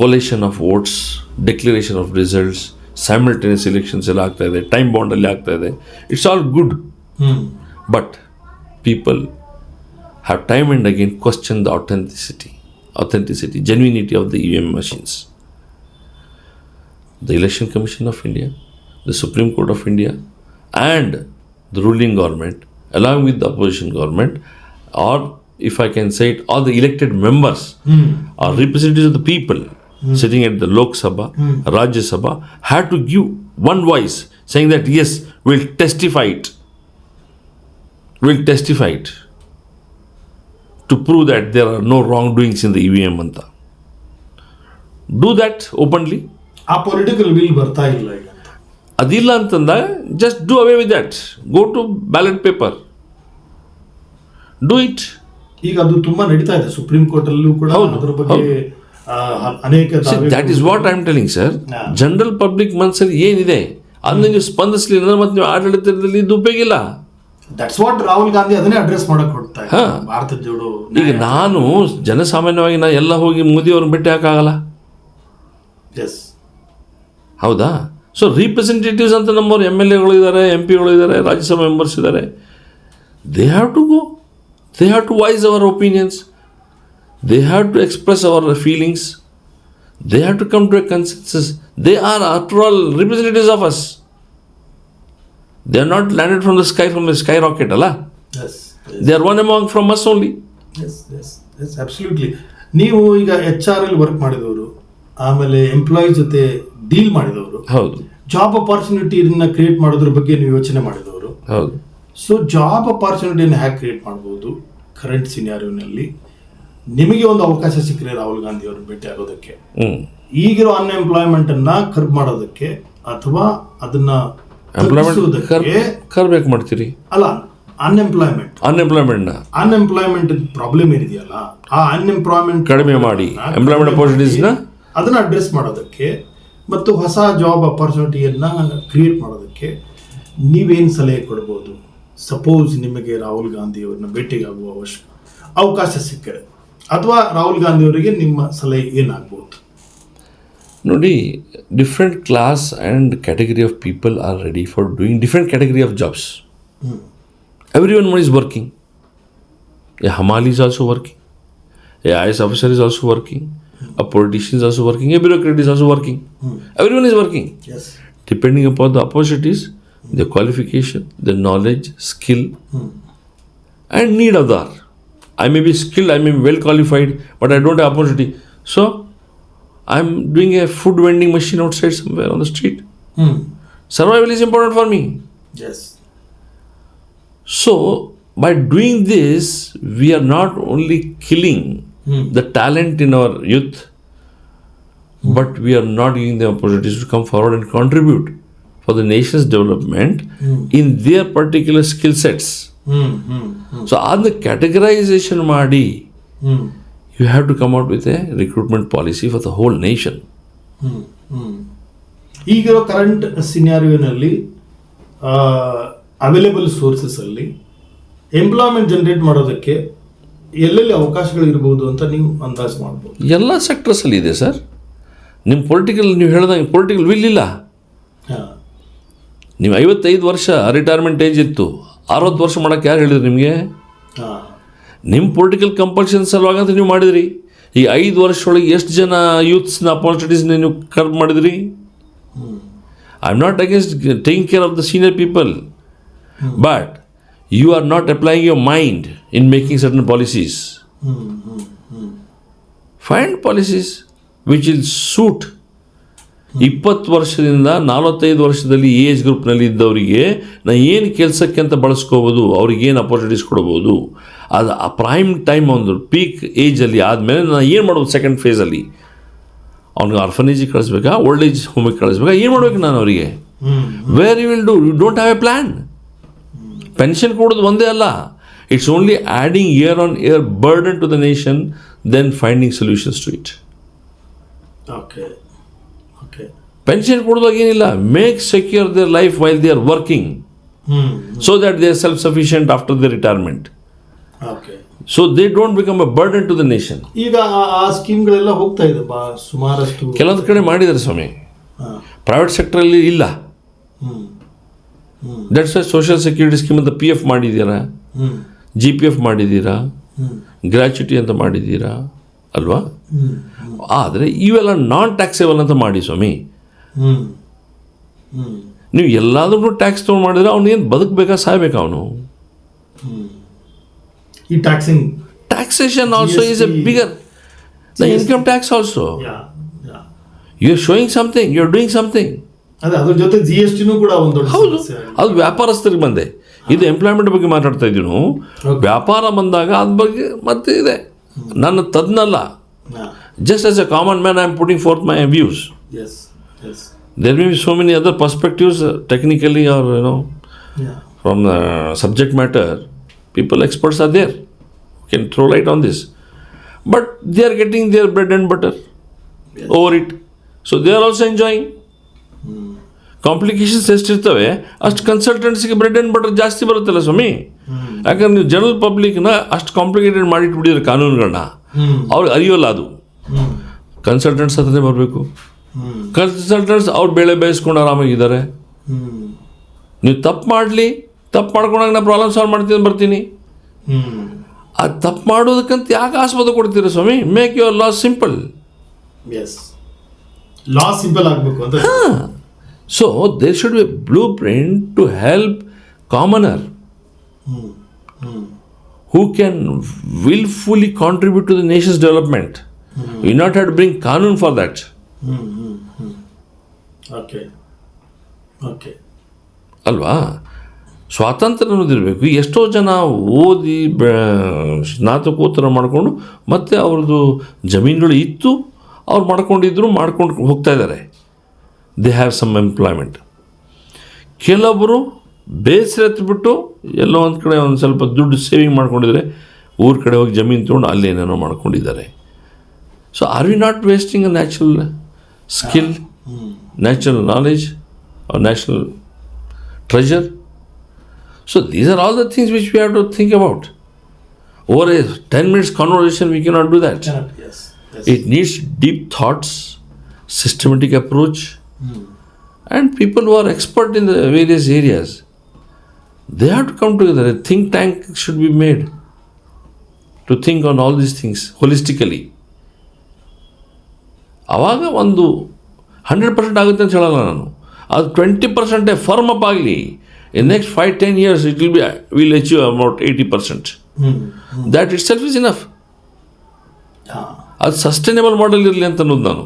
collation of votes, declaration of results, simultaneous elections ಎಲ್ಲ ಆಗ್ತಾ ಇದೆ, ಟೈಮ್ ಬಾಂಡಲ್ಲಿ ಆಗ್ತಾ ಇದೆ. It's all good. But people have time and again question the authenticity, genuinity of the EVM machines. The Election Commission of India, the Supreme Court of India, and the ruling government, along with the opposition government, or if I can say it, all the elected members or representatives of the people sitting at the Lok Sabha, Rajya Sabha, had to give one voice saying that yes, we'll testify it to prove that there are no wrongdoings in the EVM anta. Do that openly. ಆ political will ಬರ್ತಾ ಇಲ್ಲ ಈಗ. ಅದಿಲ್ಲ ಅಂತಂದ just do away with that. Go to ballot paper. Do it. ಈಗ ಅದು ತುಂಬಾ ನಡೀತಾ ಇದೆ ಸುಪ್ರೀಂ ಕೋರ್ಟ್ ಅಲ್ಲೂ ಕೂಡ ಅದರ ಬಗ್ಗೆ ಅನೇಕ that is what I am telling sir. General public ಮನಸ್ಸಲ್ಲಿ ಏನಿದೆ ಅದನ್ನ ನೀವು ಸ್ಪಂದಿಸಲಿಲ್ಲ ಮತ್ತು ನೀವು ಆಡಳಿತದಲ್ಲಿ ಇದು ಉಪಯೋಗಿಲ್ಲ. ದಟ್ಸ್ ವಾಟ್ ರಾಹುಲ್ ಗಾಂಧಿ ಅದನ್ನೇ ಅಡ್ರೆಸ್ ಮಾಡಕ್ ಹೊರಡ್ತಾ ಇದ್ದಾರೆ. ಭಾರತ ಜೋಡೋ. ಈಗ ನಾನು ಜನಸಾಮಾನ್ಯವಾಗಿ ನಾ ಎಲ್ಲ ಹೋಗಿ ಮೋದಿ ಅವ್ರನ್ನ ಭೇಟಿ ಹಾಕಾಗಲ್ಲ. ಎಸ್, ಹೌದಾ? ಸೊ ರಿಪ್ರೆಸೆಂಟೇಟಿವ್ಸ್ ಅಂತ ನಮ್ಮವ್ರು MLAಗಳು ಇದ್ದಾರೆ, MP ಗಳು ಇದ್ದಾರೆ, ರಾಜ್ಯಸಭಾ ಮೆಂಬರ್ಸ್ ಇದ್ದಾರೆ. They have to go. They have to voice our opinions. They have to express our feelings. They have to come to a consensus. They are, after all, representatives of us. They are not landed from the skyrocket, Allah. Yes. They are one among from us only. Yes, absolutely. ನೀವು ಈಗ HR ಅಲ್ಲಿ work ಮಾಡಿದವರು, ಆಮೇಲೆ employees ಜೊತೆ deal ಮಾಡಿದವರು, ಹೌದು, job ಅಪಾರ್ಚುನಿಟಿನ create ಮಾಡೋದ್ರ ಬಗ್ಗೆ ನೀವು ಯೋಚನೆ ಮಾಡಿದವರು, ಹೌದು. ಸೊ ಜಾಬ್ ಅಪಾರ್ಚುನಿಟಿಯನ್ನು ಹ್ಯಾಕ್ ಕ್ರಿಯೇಟ್ ಮಾಡ್ಬೋದು ಕರೆಂಟ್ ಸಿನಾರಿಯೋನಲ್ಲಿ? ನಿಮಗೆ ಒಂದು ಅವಕಾಶ ಸಿಕ್ಕರೆ ರಾಹುಲ್ ಗಾಂಧಿ ಅವ್ರನ್ನ ಭೇಟಿ ಆಗೋದಕ್ಕೆ, ಈಗಿರೋ ಅನ್ಎಂಪ್ಲಾಯ್ಮೆಂಟ್ ಅನ್ನ ಕರ್ಬ್ ಮಾಡೋದಕ್ಕೆ, ಅಥವಾ ಅದನ್ನ ಕರ್ಬೇಕು ಮಾಡ್ತೀರಿ? ಅಲ್ಲ, ಅನ್ಎಂಪ್ಲಾಯ್ಮೆಂಟ್ ಪ್ರಾಬ್ಲಮ್ ಏನಿದೆಯಲ್ಲ, ಆ ಅನ್ಎಂಪ್ಲಾಯ್ಮೆಂಟ್ ಕಡಿಮೆ ಮಾಡಿ ಎಂಪ್ಲಾಯ್ಮೆಂಟ್ ಅಪಾರ್ಚುನಿಟೀಸ್ನ ಅದನ್ನ ಅಡ್ರೆಸ್ ಮಾಡೋದಕ್ಕೆ ಮತ್ತು ಹೊಸ ಜಾಬ್ ಅಪಾರ್ಚುನಿಟಿಯನ್ನ ಕ್ರಿಯೇಟ್ ಮಾಡೋದಕ್ಕೆ ನೀವೇನು ಸಲಹೆ ಕೊಡ್ಬೋದು? ಸಪೋಸ್ ನಿಮಗೆ ರಾಹುಲ್ ಗಾಂಧಿ ಅವ್ರನ್ನ ಭೇಟಿಯಾಗುವ ಅವಕಾಶ ಸಿಕ್ಕರೆ, ಅಥವಾ ರಾಹುಲ್ ಗಾಂಧಿ ಅವರಿಗೆ ನಿಮ್ಮ ಸಲಹೆ ಏನಾಗ್ಬೋದು? ನೋಡಿ, different class and category of people are ready for doing different category of jobs. Everyone is working. A Hamali is also working. A IAS officer is also working. A politician is also working. A bureaucrat is also working. Everyone is working. Yes. Depending upon the opportunities, the qualification, the knowledge, skill, and need of the hour. I may be skilled, I may be well qualified, but I don't have opportunity. So, I'm doing a food vending machine outside somewhere on the street. Survival is important for me. Yes. So, by doing this, we are not only killing the talent in our youth, but we are not giving them opportunities to come forward and contribute for the nation's development in their particular skill sets. So, on the categorization ಮಾಡಿ, you have to come out with a recruitment policy for the whole nation. ಈಗಿರೋ current ಸಿನಾರಿಯೋನಲ್ಲಿ available ಸೋರ್ಸಸ್ಸಲ್ಲಿ employment generate ಮಾಡೋದಕ್ಕೆ ಎಲ್ಲೆಲ್ಲಿ ಅವಕಾಶಗಳು ಇರ್ಬೋದು ಅಂತ ನೀವು ಅಂದಾಜು ಮಾಡ್ಬೋದು? ಎಲ್ಲ ಸೆಕ್ಟರ್ಸಲ್ಲಿ ಇದೆ ಸರ್. ನಿಮ್ಮ ಪೊಲಿಟಿಕಲ್, ನೀವು ಹೇಳ್ದಂಗೆ ಪೊಲಿಟಿಕಲ್ ವಿಲ್ ಇಲ್ಲ. ನೀವು 55 ವರ್ಷ ರಿಟೈರ್ಮೆಂಟ್ ಏಜ್ ಇತ್ತು, 60 ವರ್ಷ ಮಾಡೋಕ್ಕೆ ಯಾರು ಹೇಳಿದ್ರು ನಿಮಗೆ? ನಿಮ್ಮ ಪೊಲಿಟಿಕಲ್ ಕಂಪಲ್ಷನ್ ಸಲುವಾಗಂತ ನೀವು ಮಾಡಿದ್ರಿ. ಈ 5 ವರ್ಷದೊಳಗೆ ಎಷ್ಟು ಜನ ಯೂತ್ಸ್ನ ಅಪಾರ್ಚುನಿಟೀಸ್ನ ನೀವು ಕರ್ವ್ ಮಾಡಿದ್ರಿ? I am not against taking care of the senior people, but you are not applying your mind in making certain policies. Find policies which will suit 20 ವರ್ಷದಿಂದ 45 ವರ್ಷದಲ್ಲಿ ಏಜ್ ಗ್ರೂಪ್ನಲ್ಲಿ ಇದ್ದವರಿಗೆ ನಾನು ಏನು ಕೆಲಸಕ್ಕೆ ಅಂತ ಬಳಸ್ಕೋಬೋದು, ಅವ್ರಿಗೆ ಏನು ಅಪಾರ್ಚುನಿಟೀಸ್ ಕೊಡ್ಬೋದು. ಅದು ಆ ಪ್ರೈಮ್ ಟೈಮ್ ಒಂದು ಪೀಕ್ ಏಜಲ್ಲಿ ಆದಮೇಲೆ ನಾನು ಏನು ಮಾಡ್ಬೋದು? ಸೆಕೆಂಡ್ ಫೇಸಲ್ಲಿ ಅವ್ನಿಗೆ ಆರ್ಫನೇಜಿಗೆ ಕಳಿಸ್ಬೇಕಾ, ಓಲ್ಡ್ ಏಜ್ ಹೋಮಿಗೆ ಕಳಿಸ್ಬೇಕಾ, ಏನು ಮಾಡ್ಬೇಕು ನಾನು ಅವರಿಗೆ? Where you will do? You don't have a plan. Pension ಕೊಡೋದು ಒಂದೇ ಅಲ್ಲ, it's only adding year on year burden to the nation, then finding solutions to it. Okay okay. Pension ಕೊಡೋದಾಗ ಏನಿಲ್ಲ, make secure their life while they are working, so that they are self sufficient after the retirement. Okay. So they don't become a burden to the nation. ಈಗ ಆ ಸ್ಕೀಮ್ಗಳೆಲ್ಲ ಹೋಗ್ತಾ ಇದೆ ಸುಮಾರಷ್ಟು. ಕೆಲವೊಂದು ಕಡೆ ಮಾಡಿದ್ದಾರೆ ಸ್ವಾಮಿ, ಪ್ರೈವೇಟ್ ಸೆಕ್ಟ್ರಲ್ಲಿ ಇಲ್ಲ. That's why social security scheme ಅಂತ PF ಮಾಡಿದ್ದೀರಾ, GPF ಮಾಡಿದ್ದೀರಾ, ಗ್ರ್ಯಾಚ್ಯುಟಿ ಅಂತ ಮಾಡಿದ್ದೀರಾ ಅಲ್ವಾ? ಆದರೆ ಇವೆಲ್ಲ ನಾನ್ ಟ್ಯಾಕ್ಸೇಬಲ್ ಅಂತ ಮಾಡಿ ಸ್ವಾಮಿ. ನೀವು ಎಲ್ಲಾದ್ರೂ ಟ್ಯಾಕ್ಸ್ ತೊಗೊಂಡು ಮಾಡಿದ್ರೆ ಅವನೇನು ಬದುಕಬೇಕಾ, ಸಾಯ್ಬೇಕಾ ಅವನು? ಈ taxation also is a bigger, the income tax also. You are showing something, you are doing something. ಅದ್ರ ಜೊತೆ GSTನೂ ಕೂಡ ಒಂದು ಹೌದು, ಅದು ವ್ಯಾಪಾರಸ್ಥರಿಗೆ ಬಂದೆ. ಇದು ಎಂಪ್ಲಾಯ್ಮೆಂಟ್ ಬಗ್ಗೆ ಮಾತಾಡ್ತಾ ಇದ್ದೀವಿ. ವ್ಯಾಪಾರ ಬಂದಾಗ ಅದ್ರ ಬಗ್ಗೆ ಮತ್ತೆ ಇದೆ. ನನ್ನ ತದ್ನಲ್ಲ, just as a common man I am putting forth my views. Yes. There may be so many other perspectives, technically or from the subject matter, people experts are there who can throw light on this, but they are getting their bread and butter over it, so they are also enjoying. Complications ಎಷ್ಟಿರ್ತವೆ ಅಷ್ಟು ಕನ್ಸಲ್ಟೆಂಟ್ಸಿಗೆ bread and butter ಜಾಸ್ತಿ ಬರುತ್ತಲ್ಲ ಸ್ವಾಮಿ. ಯಾಕಂದ್ರೆ ನೀವು general ಪಬ್ಲಿಕ್ನ ಅಷ್ಟು complicated ಮಾಡಿಟ್ಬಿಟ್ಟಿದ್ರೆ ಕಾನೂನುಗಳನ್ನ, ಅವ್ರಿಗೆ ಅರಿಯೋಲ್ಲ. ಅದು ಕನ್ಸಲ್ಟೆಂಟ್ಸ್ ಹತ್ರನೇ ಬರಬೇಕು. ಕನ್ಸಲ್ಟೆಂಟ್ಸ್ ಅವ್ರು ಬೆಳೆ ಬೇಯಿಸ್ಕೊಂಡು ಆರಾಮಾಗಿದ್ದಾರೆ. ನೀವು ತಪ್ಪು ಮಾಡ್ಕೊಂಡಾಗ ನಾನು ಪ್ರಾಬ್ಲಮ್ ಸಾಲ್ವ್ ಮಾಡ್ತೀನಿ ಬರ್ತೀನಿ. ಅದು ತಪ್ಪು ಮಾಡೋದಕ್ಕಂತ ಯಾಕೆ ಆಸ್ಪದ ಕೊಡ್ತೀರಾ ಸ್ವಾಮಿ? Make your law simple. Law simple ಆಗಬೇಕು ಅಂತ. So there should be a blueprint to help commoner who can willfully contribute to the nation's development. You not have to bring ಕಾನೂನು for that. Okay. ಅಲ್ವಾ? ಸ್ವಾತಂತ್ರ್ಯ ಅನ್ನೋದಿರಬೇಕು. ಎಷ್ಟೋ ಜನ ಓದಿ ಸ್ನಾತಕೋತ್ತರ ಮಾಡಿಕೊಂಡು ಮತ್ತೆ ಅವ್ರದ್ದು ಜಮೀನುಗಳು ಇತ್ತು, ಅವ್ರು ಮಾಡ್ಕೊಂಡು ಹೋಗ್ತಾ ಇದ್ದಾರೆ. They have some employment. ಕೆಲವೊಬ್ಬರು ಬೇಸರ ಎತ್ಬಿಟ್ಟು ಎಲ್ಲೋ ಒಂದು ಕಡೆ ಒಂದು ಸ್ವಲ್ಪ ದುಡ್ಡು ಸೇವಿಂಗ್ ಮಾಡ್ಕೊಂಡಿದ್ದಾರೆ, ಊರ ಕಡೆ ಹೋಗಿ ಜಮೀನು ತೊಗೊಂಡು ಅಲ್ಲೇನೇನೋ ಮಾಡ್ಕೊಂಡಿದ್ದಾರೆ. So are we not wasting a natural skill, natural knowledge, national treasure. So these are all the things which we have to think about. Over a 10 minutes conversation, we cannot do that. Yes. It needs deep thoughts, systematic approach, and people who are expert in the various areas. They have to come together. A think tank should be made to think on all these things holistically. ಆವಾಗ ಒಂದು 100% ಆಗುತ್ತೆ ಅಂತ ಹೇಳಲ್ಲ ನಾನು. ಅದು 20% firm up ಆಗಲಿ. In next 5-10 years, it will be, we'll achieve about 80%. That itself is enough. ಅದು sustainable model ಇರಲಿ ಅಂತ ಅನ್ನೋದು ನಾನು.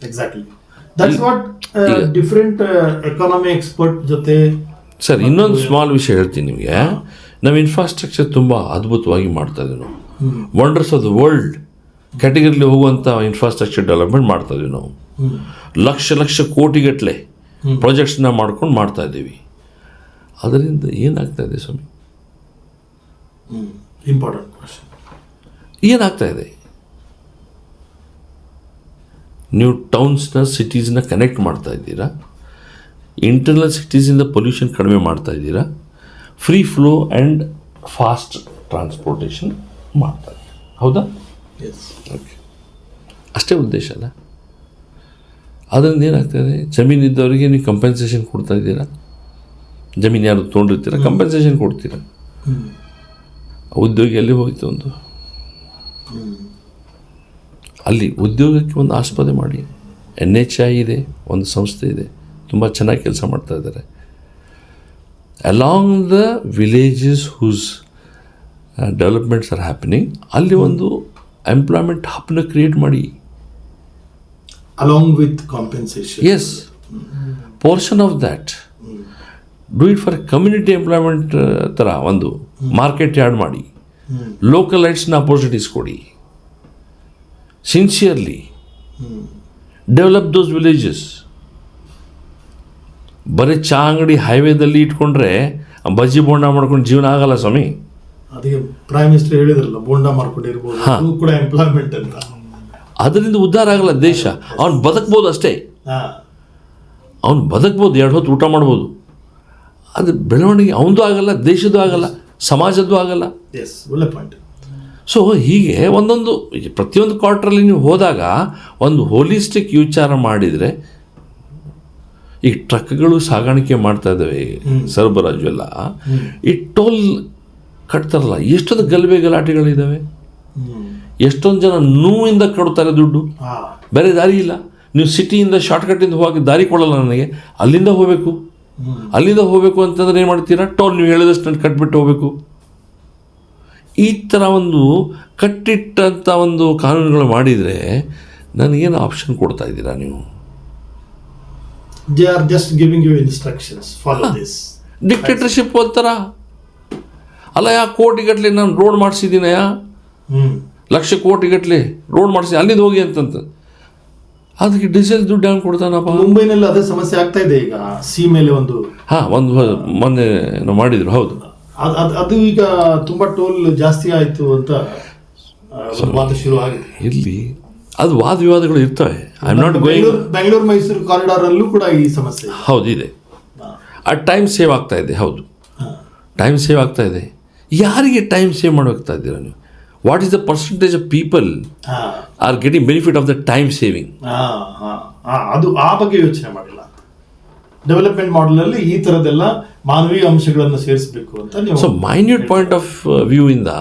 Exactly that's what different economy expert ಜೊತೆ. ಸರ್, ಇನ್ನೊಂದು ಸ್ಮಾಲ್ ವಿಷಯ ಹೇಳ್ತೀನಿ ನಿಮಗೆ. ನಮ್ಮ ಇನ್ಫ್ರಾಸ್ಟ್ರಕ್ಚರ್ ತುಂಬ ಅದ್ಭುತವಾಗಿ ಮಾಡ್ತಾ ಇದ್ದೀವಿ ನಾವು. ವಂಡರ್ಸ್ ಆಫ್ ದ ವರ್ಲ್ಡ್ ಕ್ಯಾಟಗರಿಲಿ ಹೋಗುವಂಥ ಇನ್ಫ್ರಾಸ್ಟ್ರಕ್ಚರ್ ಡೆವಲಪ್ಮೆಂಟ್ ಮಾಡ್ತಾ ಇದ್ದೀವಿ ನಾವು. ಲಕ್ಷ ಕೋಟಿಗಟ್ಟಲೆ ಪ್ರಾಜೆಕ್ಟ್ಸ್ನ ಮಾಡ್ಕೊಂಡು ಮಾಡ್ತಾ ಇದ್ದೀವಿ. ಅದರಿಂದ ಏನಾಗ್ತಾ ಇದೆ ಸ್ವಾಮಿ? Important question. ಏನಾಗ್ತಾ ಇದೆ? ನೀವು ಟೌನ್ಸ್ನ ಸಿಟೀಸ್ನ ಕನೆಕ್ಟ್ ಮಾಡ್ತಾ ಇದ್ದೀರಾ, ಇಂಟರ್ನಲ್ ಸಿಟೀಸಿಂದ ಪೊಲ್ಯೂಷನ್ ಕಡಿಮೆ ಮಾಡ್ತಾ ಇದ್ದೀರಾ, free flow and fast transportation ಮಾಡ್ತಾ ಇದ್ದೀರಾ, ಹೌದಾ? ಓಕೆ, ಅಷ್ಟೇ ಉದ್ದೇಶ ಅಲ್ಲ. ಅದರಿಂದ ಏನಾಗ್ತಾಯಿದೆ? ಜಮೀನಿದ್ದವರಿಗೆ ನೀವು ಕಂಪೆನ್ಸೇಷನ್ ಕೊಡ್ತಾ ಇದ್ದೀರಾ. ಜಮೀನು ಯಾರು ತೊಗೊಂಡಿರ್ತೀರ, ಕಂಪೆನ್ಸೇಷನ್ ಕೊಡ್ತೀರಾ. ಉದ್ಯೋಗಿ ಎಲ್ಲಿ ಹೋಯ್ತು? ಒಂದು ಅಲ್ಲಿ ಉದ್ಯೋಗಕ್ಕೆ ಒಂದು ಆಸ್ಪದೆ ಮಾಡಿ. NHI ಇದೆ, ಒಂದು ಸಂಸ್ಥೆ ಇದೆ, ತುಂಬ ಚೆನ್ನಾಗಿ ಕೆಲಸ ಮಾಡ್ತಾ ಇದ್ದಾರೆ. Along the villages whose developments are happening, ಅಲ್ಲಿ ಒಂದು ಎಂಪ್ಲಾಯ್ಮೆಂಟ್ ಹಬ್ನ ಕ್ರಿಯೇಟ್ ಮಾಡಿ. along with compensation. Yes, portion of that. Do it for community employment ಥರ ಒಂದು ಮಾರ್ಕೆಟ್ ಯಾರ್ಡ್ ಮಾಡಿ. ಲೋಕಲ್ ಲೈಟ್ಸ್ನ ಅಪೋರ್ಚುನಿಟೀಸ್ ಕೊಡಿ. ಸಿನ್ಸಿಯರ್ಲಿ ಡೆವಲಪ್ ದೋಸ್ ವಿಲೇಜಸ್. ಬರೀ ಚಾ ಅಂಗಡಿ ಹೈವೇದಲ್ಲಿ ಇಟ್ಕೊಂಡ್ರೆ ಬಜ್ಜಿ ಬೋಂಡ ಮಾಡ್ಕೊಂಡು ಜೀವನ ಆಗಲ್ಲ ಸ್ವಾಮಿ. ಅದಕ್ಕೆ ಪ್ರೈಮ್ ಮಿನಿಸ್ಟರ್ ಹೇಳಿದ್ರಲ್ಲ, ಬೋಂಡ ಮಾಡ್ಕೊಂಡಿರ್ಬೋದು, ಅದು ಕೂಡ ಎಂಪ್ಲಾಯ್ಮೆಂಟ್ ಅಂತ. ಅದರಿಂದ ಉದ್ಧಾರ ಆಗಲ್ಲ ದೇಶ. ಅವ್ನು ಬದುಕ್ಬೋದು ಅಷ್ಟೇ, ಅವ್ನು ಬದುಕ್ಬೋದು, 2 ಹೊತ್ತು ಊಟ ಮಾಡ್ಬೋದು. ಅದು ಬೆಳವಣಿಗೆ ಅವನದು ಆಗಲ್ಲ, ದೇಶದ್ದು ಆಗಲ್ಲ, ಸಮಾಜದ್ದು ಆಗಲ್ಲ. ಒಳ್ಳೆ ಪಾಯಿಂಟ್. ಸೊ ಹೀಗೆ ಒಂದೊಂದು ಪ್ರತಿಯೊಂದು ಕ್ವಾರ್ಟ್ರಲ್ಲಿ ನೀವು ಹೋದಾಗ ಒಂದು ಹೋಲಿಸ್ಟಿಕ್ ವಿಚಾರ ಮಾಡಿದರೆ, ಈ ಟ್ರಕ್ಗಳು ಸಾಗಾಣಿಕೆ ಮಾಡ್ತಾ ಇದ್ದಾವೆ, ಸರಬರಾಜು ಎಲ್ಲ, ಈ ಟೋಲ್ ಕಟ್ತಾರಲ್ಲ, ಎಷ್ಟೊಂದು ಗಲಾಟೆಗಳಿದ್ದಾವೆ. ಎಷ್ಟೊಂದು ಜನ ನೋವಿಂದ ಕಟ್ತಾರೆ ದುಡ್ಡು. ಬೇರೆ ದಾರಿ ಇಲ್ಲ. ನೀವು ಸಿಟಿಯಿಂದ ಶಾರ್ಟ್ಕಟ್ಟಿಂದ ಹೋಗಿ ದಾರಿ ಕೊಡಲ್ಲ ನನಗೆ, ಅಲ್ಲಿಂದ ಹೋಗಬೇಕು ಅಂತಂದ್ರೆ ಏನು ಮಾಡ್ತೀರಾ? ಟೋಲ್ ನೀವು ಹೇಳಿದಷ್ಟು ನಾನು ಕಟ್ಬಿಟ್ಟು ಹೋಗಬೇಕು. ಈ ಥರ ಒಂದು ಕಟ್ಟಿಟ್ಟಂಥ ಒಂದು ಕಾನೂನುಗಳು ಮಾಡಿದರೆ ನನಗೇನು ಆಪ್ಷನ್ ಕೊಡ್ತಾ ಇದ್ದೀರಾ ನೀವು? They are just giving you instructions, follow this. Dictatorship ಹೋಲ್ತಾರ ಅಲ್ಲ. ಕೋಟಿಗಟ್ಟಲೆ ನಾನು ರೋಡ್ ಮಾಡಿಸಿದ್ದೀನಯ್ಯ, ಲಕ್ಷ ಕೋಟಿಗಟ್ಟಲೆ ರೋಡ್ ಮಾಡಿಸಿ, ಅಲ್ಲಿಂದ ಹೋಗಿ ಅಂತಂತ. ಅದಕ್ಕೆ ಡೀಸೆಲ್ ದುಡ್ಡು ಹಂಗೆ ಕೊಡ್ತಾನಪ್ಪ. ಮುಂಬೈನಲ್ಲಿ ಅದೇ ಸಮಸ್ಯೆ ಆಗ್ತಾ ಇದೆ ಈಗ. ಸಿ ಮೇಲೆ ಒಂದು ಮೊನ್ನೆ ಮಾಡಿದ್ರು. ಹೌದು, ಅದು ಈಗ ತುಂಬಾ ಟೋಲ್ ಜಾಸ್ತಿ ಆಯಿತು ಅಂತ ವಾದ ಶುರು ಆಗಿದೆ. ಇಲ್ಲಿ ಅದು ವಾದ ವಿವಾದಗಳು ಇರ್ತವೆ. I am not going. Bengaluru Mysuru corridor ಅಲ್ಲೂ ಕೂಡ ಈ ಸಮಸ್ಯೆ ಹೌದು ಇದೆ. ಆ ಟೈಮ್ ಸೇವ್ ಆಗ್ತಾ ಇದೆ. ಹೌದು, ಟೈಮ್ ಸೇವ್ ಆಗ್ತಾ ಇದೆ. ಯಾರಿಗೆ ಟೈಮ್ ಸೇವ್ ಮಾಡೋಗ್ತಾ ಇದ್ದೀರಾ ನೀವು? What is the percentage of people are getting benefit of the time saving? ಅದು ಆ ಬಗ್ಗೆ ಯೋಚನೆ ಮಾಡಿಲ್ಲ. ಡೆವಲಪ್ಮೆಂಟ್ ಮಾಡೆಲ್ ಅಲ್ಲಿ ಈ ತರದೆಲ್ಲ ಮಾನವೀಯ ಅಂಶಗಳನ್ನು ಸೇರಿಸಬೇಕು ಅಂತ ನೀವು. So minute point of view ಇಂದ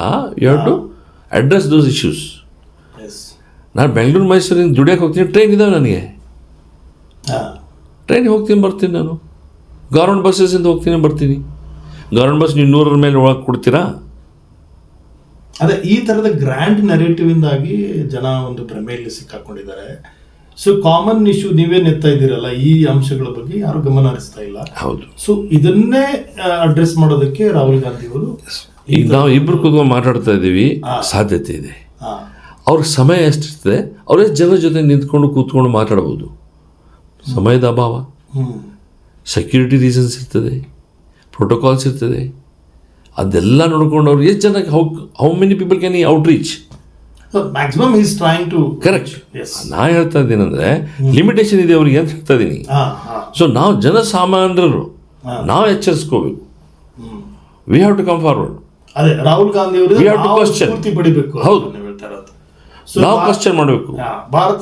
you have to address those issues. ನಾನು ಬೆಂಗಳೂರು ಮೈಸೂರಿಂದ ದುಡಿಯೋಕೆ ಹೋಗ್ತೀನಿ, ಟ್ರೈನ್ ಇದ್ದಾವೆ ನನಗೆ, ಟ್ರೈನಿಗೆ ಹೋಗ್ತೀನಿ ಬರ್ತೀನಿ. ನಾನು ಗೌರ್ಮೆಂಟ್ ಬಸ್ಸಸ್ಸಿಂದ ಹೋಗ್ತೀನಿ ಬರ್ತೀನಿ. ಗೌರ್ಮೆಂಟ್ ಬಸ್ ನೀವು 100 ಮೇಲೆ ಒಳಗೆ ಕೊಡ್ತೀರಾ? ಅದೇ ಈ ಥರದ ಗ್ರ್ಯಾಂಡ್ ನೆರೇಟಿವ್ ಇಂದಾಗಿ ಜನ ಒಂದು ಭ್ರಮೆಯಲ್ಲಿ ಸಿಕ್ಕಾಕೊಂಡಿದ್ದಾರೆ. ಸೊ ಕಾಮನ್ ಇಶ್ಯೂ ನೀವೇನು ಎತ್ತಾ ಇದ್ದೀರಲ್ಲ, ಈ ಅಂಶಗಳ ಬಗ್ಗೆ ಯಾರು ಗಮನ ಹರಿಸ್ತಾ ಇಲ್ಲ. ಹೌದು. ಸೊ ಇದನ್ನೇ ಅಡ್ರೆಸ್ ಮಾಡೋದಕ್ಕೆ ರಾಹುಲ್ ಗಾಂಧಿ ಅವರು ಈಗ ನಾವು ಇಬ್ಬರು ಕೂತ್ಕೊಂಡು ಮಾತಾಡ್ತಾ ಇದ್ದೀವಿ, ಸಾಧ್ಯತೆ ಇದೆ. ಅವ್ರಿಗೆ ಸಮಯ ಎಷ್ಟಿರ್ತದೆ, ಅವರೇ ಜನರ ಜೊತೆ ನಿಂತ್ಕೊಂಡು ಕೂತ್ಕೊಂಡು ಮಾತಾಡ್ಬೋದು. ಸಮಯದ ಅಭಾವ, ಸೆಕ್ಯೂರಿಟಿ ರೀಸನ್ಸ್ ಇರ್ತದೆ, ಪ್ರೋಟೋಕಾಲ್ಸ್ ಇರ್ತದೆ. ಅದೆಲ್ಲ ನೋಡ್ಕೊಂಡು ಅವ್ರು ಎಷ್ಟು ಜನಕ್ಕೆ how many people can outreach? Maximum is trying to correct. Yes. ನಾ ಹೇಳ್ತಾ ಇದ್ದೀನಂದ್ರೆ ಲಿಮಿಟೇಷನ್ ಇದೆ ಅವ್ರಿಗೆ ಅಂತ ಹೇಳ್ತಾ ಇದ್ದೀನಿ. ಸೊ ನಾವು ಜನಸಾಮಾನ್ಯರು ನಾವು ಎಚ್ಚರಿಸ್ಕೋಬೇಕು. We have to come forward. ಅದೇ ರಾಹುಲ್ ಗಾಂಧಿ ಅವರು We have to question. ಸ್ಫೂರ್ತಿ ಪಡಿಬೇಕು. ಹೌದು. ನೀವು ಹೇಳ್ತಾ ಇರೋದು. So, ನಾವು ಕ್ವಶನ್ ಮಾಡಬೇಕು. ಭಾರತ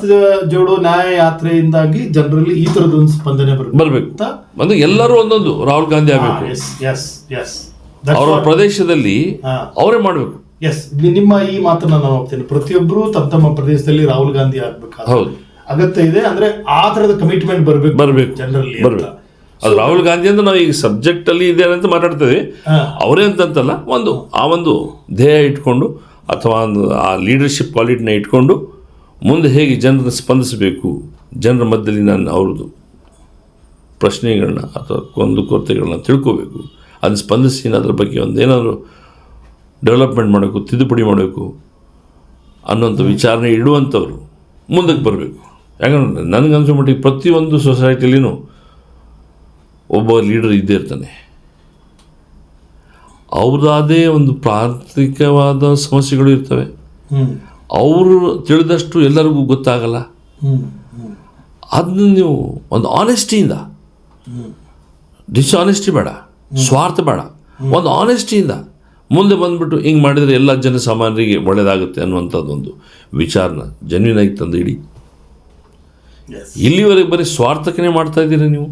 ಜೋಡೋ ನ್ಯಾಯ ಯಾತ್ರೆಯಿಂದಾಗಿ ಜನರಲ್ಲಿ ಈ ತರದ ಒಂದು ಸ್ಪಂದನೆ ಬರಬೇಕು. ಒಂದು ಎಲ್ಲರೂ ಒಂದೊಂದು ರಾಹುಲ್ ಗಾಂಧಿ ಆಗಬೇಕು. ಅವರ ಪ್ರದೇಶದಲ್ಲಿ ಅವರೇ ಮಾಡಬೇಕು. ಎಸ್, ನಿಮ್ಮ ಈ ಮಾತನ್ನ ನಾನು ಹೋಗ್ತೇನೆ. ಪ್ರತಿಯೊಬ್ಬರು ತಮ್ಮ ತಮ್ಮ ಪ್ರದೇಶದಲ್ಲಿ ರಾಹುಲ್ ಗಾಂಧಿ ಆಗ್ಬೇಕು. ಹೌದು, ಅಗತ್ಯ ಇದೆ. ಅಂದ್ರೆ ಆ ತರದ ಕಮಿಟ್ಮೆಂಟ್ ಬರಬೇಕು ಜನರಲ್ಲಿ. ಬರಬೇಕು. ಅದು ರಾಹುಲ್ ಗಾಂಧಿ ಅಂತ ನಾವು ಈಗ ಸಬ್ಜೆಕ್ಟ್ ಅಲ್ಲಿ ಇದೆ ಅಂತ ಮಾತಾಡ್ತೇವೆ. ಅವರೇ ಅಂತಲ್ಲ, ಒಂದು ಧ್ಯೇಯ ಇಟ್ಕೊಂಡು ಅಥವಾ ಆ ಲೀಡರ್ಶಿಪ್ ಕ್ವಾಲಿಟಿನ ಇಟ್ಕೊಂಡು ಮುಂದೆ ಹೇಗೆ ಜನರನ್ನು ಸ್ಪಂದಿಸಬೇಕು, ಜನರ ಮಧ್ಯದಲ್ಲಿ ನಾನು ಅವ್ರದ್ದು ಪ್ರಶ್ನೆಗಳನ್ನ ಅಥವಾ ಕೊರತೆಗಳನ್ನ ತಿಳ್ಕೋಬೇಕು, ಅದನ್ನು ಸ್ಪಂದಿಸಿ ಅದ್ರ ಬಗ್ಗೆ ಒಂದೇನಾದರೂ ಡೆವಲಪ್ಮೆಂಟ್ ಮಾಡಬೇಕು, ತಿದ್ದುಪಡಿ ಮಾಡಬೇಕು ಅನ್ನೋಂಥ ವಿಚಾರಣೆ ಇಡುವಂಥವ್ರು ಮುಂದಕ್ಕೆ ಬರಬೇಕು. ಯಾಕಂದ್ರೆ ನನಗನ್ಸೋ ಮಟ್ಟಿಗೆ ಪ್ರತಿಯೊಂದು ಸೊಸೈಟಿಲಿನೂ ಒಬ್ಬ ಲೀಡರ್ ಇದ್ದೇ ಇರ್ತಾನೆ. ಅವ್ರದ್ದೇ ಒಂದು ಪ್ರಾಂತಿಕವಾದ ಸಮಸ್ಯೆಗಳು ಇರ್ತವೆ. ಅವರು ತಿಳಿದಷ್ಟು ಎಲ್ಲರಿಗೂ ಗೊತ್ತಾಗಲ್ಲ. ಅದನ್ನ ನೀವು ಒಂದು ಆನೆಸ್ಟಿಯಿಂದ, ಡಿಸ್ಆನೆಸ್ಟಿ ಬೇಡ, ಸ್ವಾರ್ಥ ಬೇಡ, ಒಂದು ಆನೆಸ್ಟಿಯಿಂದ ಮುಂದೆ ಬಂದ್ಬಿಟ್ಟು ಹಿಂಗೆ ಮಾಡಿದರೆ ಎಲ್ಲ ಜನಸಾಮಾನ್ಯರಿಗೆ ಒಳ್ಳೆಯದಾಗುತ್ತೆ ಅನ್ನುವಂಥದ್ದೊಂದು ವಿಚಾರನ ಜೆನ್ಯೂನ್ ಆಗಿ ತಂದು ಇಡಿ. ಇಲ್ಲಿವರೆಗೆ ಬರೀ ಸ್ವಾರ್ಥಕನೇ ಮಾಡ್ತಾ ಇದ್ದೀರಿ ನೀವು.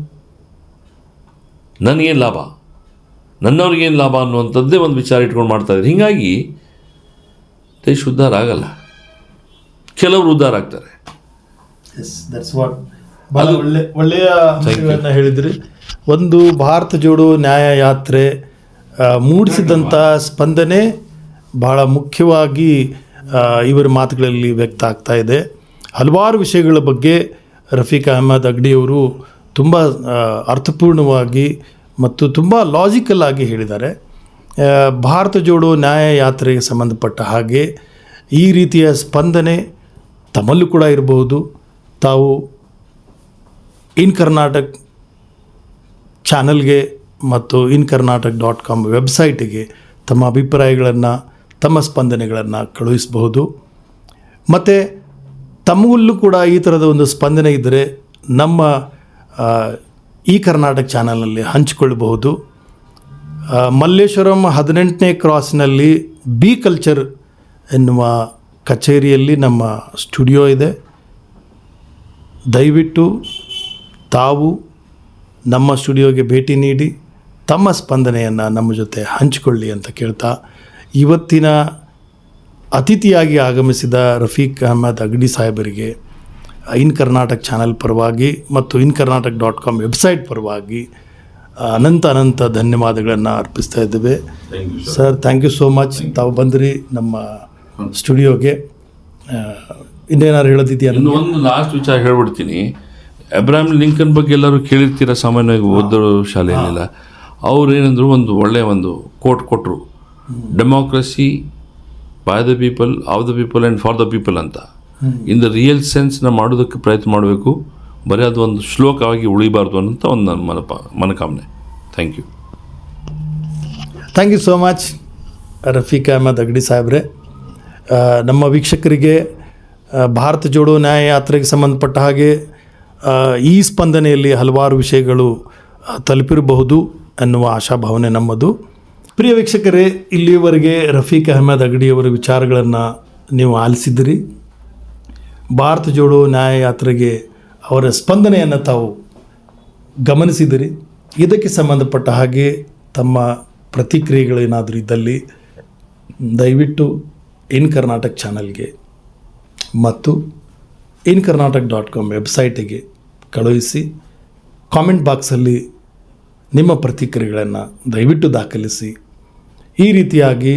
ನನಗೇನು ಲಾಭ, ನನ್ನವ್ರಿಗೇನು ಲಾಭ ಅನ್ನುವಂಥದ್ದೇ ಒಂದು ವಿಚಾರ ಇಟ್ಕೊಂಡು ಮಾಡ್ತಾ ಇದ್ದಾರೆ. ಹೀಗಾಗಿ ದೇಶ ಉದ್ಧಾರ ಆಗಲ್ಲ, ಕೆಲವರು ಉದ್ಧಾರ ಆಗ್ತಾರೆ. ಬಹಳ ಒಳ್ಳೆಯ ಅಂಶಗಳನ್ನ ಹೇಳಿದ್ರಿ. ಒಂದು ಭಾರತ ಜೋಡೋ ನ್ಯಾಯ ಯಾತ್ರೆ ಮೂಡಿಸಿದಂಥ ಸ್ಪಂದನೆ ಬಹಳ ಮುಖ್ಯವಾಗಿ ಇವರ ಮಾತುಗಳಲ್ಲಿ ವ್ಯಕ್ತ ಆಗ್ತಾ ಇದೆ. ಹಲವಾರು ವಿಷಯಗಳ ಬಗ್ಗೆ ರಫೀಕ್ ಅಹಮದ್ ಅಗಡಿಯವರು ತುಂಬ ಅರ್ಥಪೂರ್ಣವಾಗಿ ಮತ್ತು ತುಂಬ ಲಾಜಿಕಲ್ ಆಗಿ ಹೇಳಿದ್ದಾರೆ. ಭಾರತ ಜೋಡೋ ನ್ಯಾಯ ಯಾತ್ರೆಗೆ ಸಂಬಂಧಪಟ್ಟ ಹಾಗೆ ಈ ರೀತಿಯ ಸ್ಪಂದನೆ ತಮ್ಮಲ್ಲೂ ಕೂಡ ಇರಬಹುದು. ತಾವು ಇನ್ ಕರ್ನಾಟಕ್ ಚಾನಲ್ಗೆ ಮತ್ತು InKarnataka.com ವೆಬ್ಸೈಟಿಗೆ ತಮ್ಮ ಅಭಿಪ್ರಾಯಗಳನ್ನು, ತಮ್ಮ ಸ್ಪಂದನೆಗಳನ್ನು ಕಳುಹಿಸಬಹುದು. ಮತ್ತು ತಮ್ಮಲ್ಲೂ ಕೂಡ ಈ ಥರದ ಒಂದು ಸ್ಪಂದನೆ ಇದ್ದರೆ ನಮ್ಮ ಈ ಕರ್ನಾಟಕ ಚಾನಲ್ನಲ್ಲಿ ಹಂಚಿಕೊಳ್ಳಬಹುದು. ಮಲ್ಲೇಶ್ವರಂ 18ನೇ ಕ್ರಾಸ್ನಲ್ಲಿ ಬಿ ಕಲ್ಚರ್ ಎನ್ನುವ ಕಚೇರಿಯಲ್ಲಿ ನಮ್ಮ ಸ್ಟುಡಿಯೋ ಇದೆ. ದಯವಿಟ್ಟು ತಾವು ನಮ್ಮ ಸ್ಟುಡಿಯೋಗೆ ಭೇಟಿ ನೀಡಿ ತಮ್ಮ ಸ್ಪಂದನೆಯನ್ನು ನಮ್ಮ ಜೊತೆ ಹಂಚಿಕೊಳ್ಳಿ ಅಂತ ಕೇಳ್ತಾ, ಇವತ್ತಿನ ಅತಿಥಿಯಾಗಿ ಆಗಮಿಸಿದ ರಫೀಕ್ ಅಹಮದ್ ಅಗಡಿ ಸಾಹೇಬರಿಗೆ ಇನ್ ಕರ್ನಾಟಕ ಚಾನಲ್ ಪರವಾಗಿ ಮತ್ತು InKarnataka.com ವೆಬ್ಸೈಟ್ ಪರವಾಗಿ ಅನಂತ ಧನ್ಯವಾದಗಳನ್ನು ಅರ್ಪಿಸ್ತಾ ಇದ್ದೇವೆ. Sir, thank you so much. ತಾವು ಬಂದ್ರಿ ನಮ್ಮ ಸ್ಟುಡಿಯೋಗೆ. ಇನ್ನೇನಾರು ಹೇಳೋದಿದೆಯಾ? ಒಂದು ಲಾಸ್ಟ್ ವಿಚಾರ ಹೇಳ್ಬಿಡ್ತೀನಿ. ಅಬ್ರಹಾಂ ಲಿಂಕನ್ ಬಗ್ಗೆ ಎಲ್ಲರೂ ಕೇಳಿರ್ತೀರ, ಸಾಮಾನ್ಯವಾಗಿ ಓದೋರು ಶಾಲೆಯಲ್ಲೆಲ್ಲ. ಅವ್ರು ಏನಂದ್ರು, ಒಂದು ಒಳ್ಳೆಯ ಒಂದು ಕೋಟ್ ಕೊಟ್ಟರು, democracy by the people, of the people and for the people ಅಂತ. ಇನ್ ದ ರಿಯಲ್ ಸೆನ್ಸ್ನ ಮಾಡೋದಕ್ಕೆ ಪ್ರಯತ್ನ ಮಾಡಬೇಕು, ಬರೀ ಅದು ಒಂದು ಶ್ಲೋಕವಾಗಿ ಉಳಿಬಾರ್ದು ಅನ್ನೋಂಥ ಒಂದು ನನ್ನ ಮನಕಾಮನೆ. Thank you. Thank you so much Rafiq Ahmad Agadi ಸಾಹೇಬ್ರೆ. ನಮ್ಮ ವೀಕ್ಷಕರಿಗೆ ಭಾರತ ಜೋಡೋ ನ್ಯಾಯ ಯಾತ್ರೆಗೆ ಸಂಬಂಧಪಟ್ಟ ಹಾಗೆ ಈ ಸ್ಪಂದನೆಯಲ್ಲಿ ಹಲವಾರು ವಿಷಯಗಳು ತಲುಪಿರಬಹುದು ಅನ್ನುವ ಆಶಾಭಾವನೆ ನಮ್ಮದು. ಪ್ರಿಯ ವೀಕ್ಷಕರೇ, ಇಲ್ಲಿಯವರೆಗೆ ರಫೀಕ್ ಅಹಮದ್ ಅಗಡಿಯವರ ವಿಚಾರಗಳನ್ನು ನೀವು ಆಲಿಸಿದಿರಿ. ಭಾರತ ಜೋಡೋ ನ್ಯಾಯ ಯಾತ್ರೆಗೆ ಅವರ ಸ್ಪಂದನೆಯನ್ನು ತಾವು ಗಮನಿಸಿದಿರಿ. ಇದಕ್ಕೆ ಸಂಬಂಧಪಟ್ಟ ಹಾಗೆ ತಮ್ಮ ಪ್ರತಿಕ್ರಿಯೆಗಳೇನಾದರೂ ಇದ್ದಲ್ಲಿ ದಯವಿಟ್ಟು ಇನ್ ಕರ್ನಾಟಕ ಚಾನಲ್ಗೆ ಮತ್ತು InKarnataka.com ವೆಬ್ಸೈಟಿಗೆ ಕಳುಹಿಸಿ. ಕಾಮೆಂಟ್ ಬಾಕ್ಸಲ್ಲಿ ನಿಮ್ಮ ಪ್ರತಿಕ್ರಿಯೆಗಳನ್ನು ದಯವಿಟ್ಟು ದಾಖಲಿಸಿ. ಈ ರೀತಿಯಾಗಿ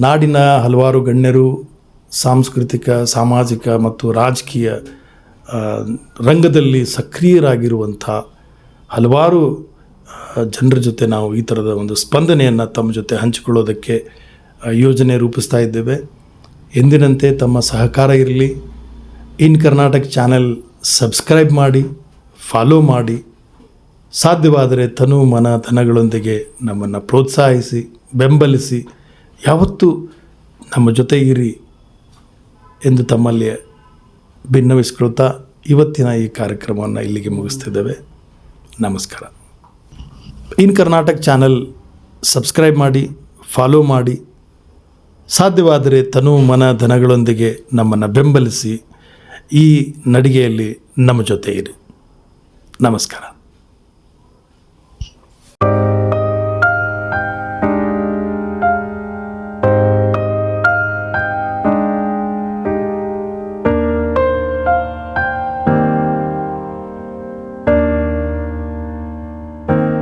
ನಾಡಿನ ಹಲವಾರು ಗಣ್ಯರು, ಸಾಂಸ್ಕೃತಿಕ, ಸಾಮಾಜಿಕ ಮತ್ತು ರಾಜಕೀಯ ರಂಗದಲ್ಲಿ ಸಕ್ರಿಯರಾಗಿರುವಂಥ ಹಲವಾರು ಜನರ ಜೊತೆ ನಾವು ಈ ಥರದ ಒಂದು ಸ್ಪಂದನೆಯನ್ನು ತಮ್ಮ ಜೊತೆ ಹಂಚಿಕೊಳ್ಳೋದಕ್ಕೆ ಯೋಜನೆ ರೂಪಿಸ್ತಾ ಇದ್ದೇವೆ. ಎಂದಿನಂತೆ ತಮ್ಮ ಸಹಕಾರ ಇರಲಿ. ಇನ್ ಕರ್ನಾಟಕ ಚಾನೆಲ್ ಸಬ್ಸ್ಕ್ರೈಬ್ ಮಾಡಿ, ಫಾಲೋ ಮಾಡಿ. ಸಾಧ್ಯವಾದರೆ ತನು ಮನ ಧನಗಳೊಂದಿಗೆ ನಮ್ಮನ್ನು ಪ್ರೋತ್ಸಾಹಿಸಿ, ಬೆಂಬಲಿಸಿ, ಯಾವತ್ತೂ ನಮ್ಮ ಜೊತೆ ಇರಿ ಎಂದು ತಮ್ಮಲ್ಲಿ ಭಿನ್ನವಿಸ್ಕೊಳ್ತಾ ಇವತ್ತಿನ ಈ ಕಾರ್ಯಕ್ರಮವನ್ನು ಇಲ್ಲಿಗೆ ಮುಗಿಸ್ತಿದ್ದೇವೆ. ನಮಸ್ಕಾರ. ಇನ್ ಕರ್ನಾಟಕ ಚಾನಲ್ ಸಬ್ಸ್ಕ್ರೈಬ್ ಮಾಡಿ, ಫಾಲೋ ಮಾಡಿ, ಸಾಧ್ಯವಾದರೆ ತನು ಮನ ಧನಗಳೊಂದಿಗೆ ನಮ್ಮನ್ನು ಬೆಂಬಲಿಸಿ ಈ ನಡಿಗೆಯಲ್ಲಿ ನಮ್ಮ ಜೊತೆ ಇರಿ. ನಮಸ್ಕಾರ.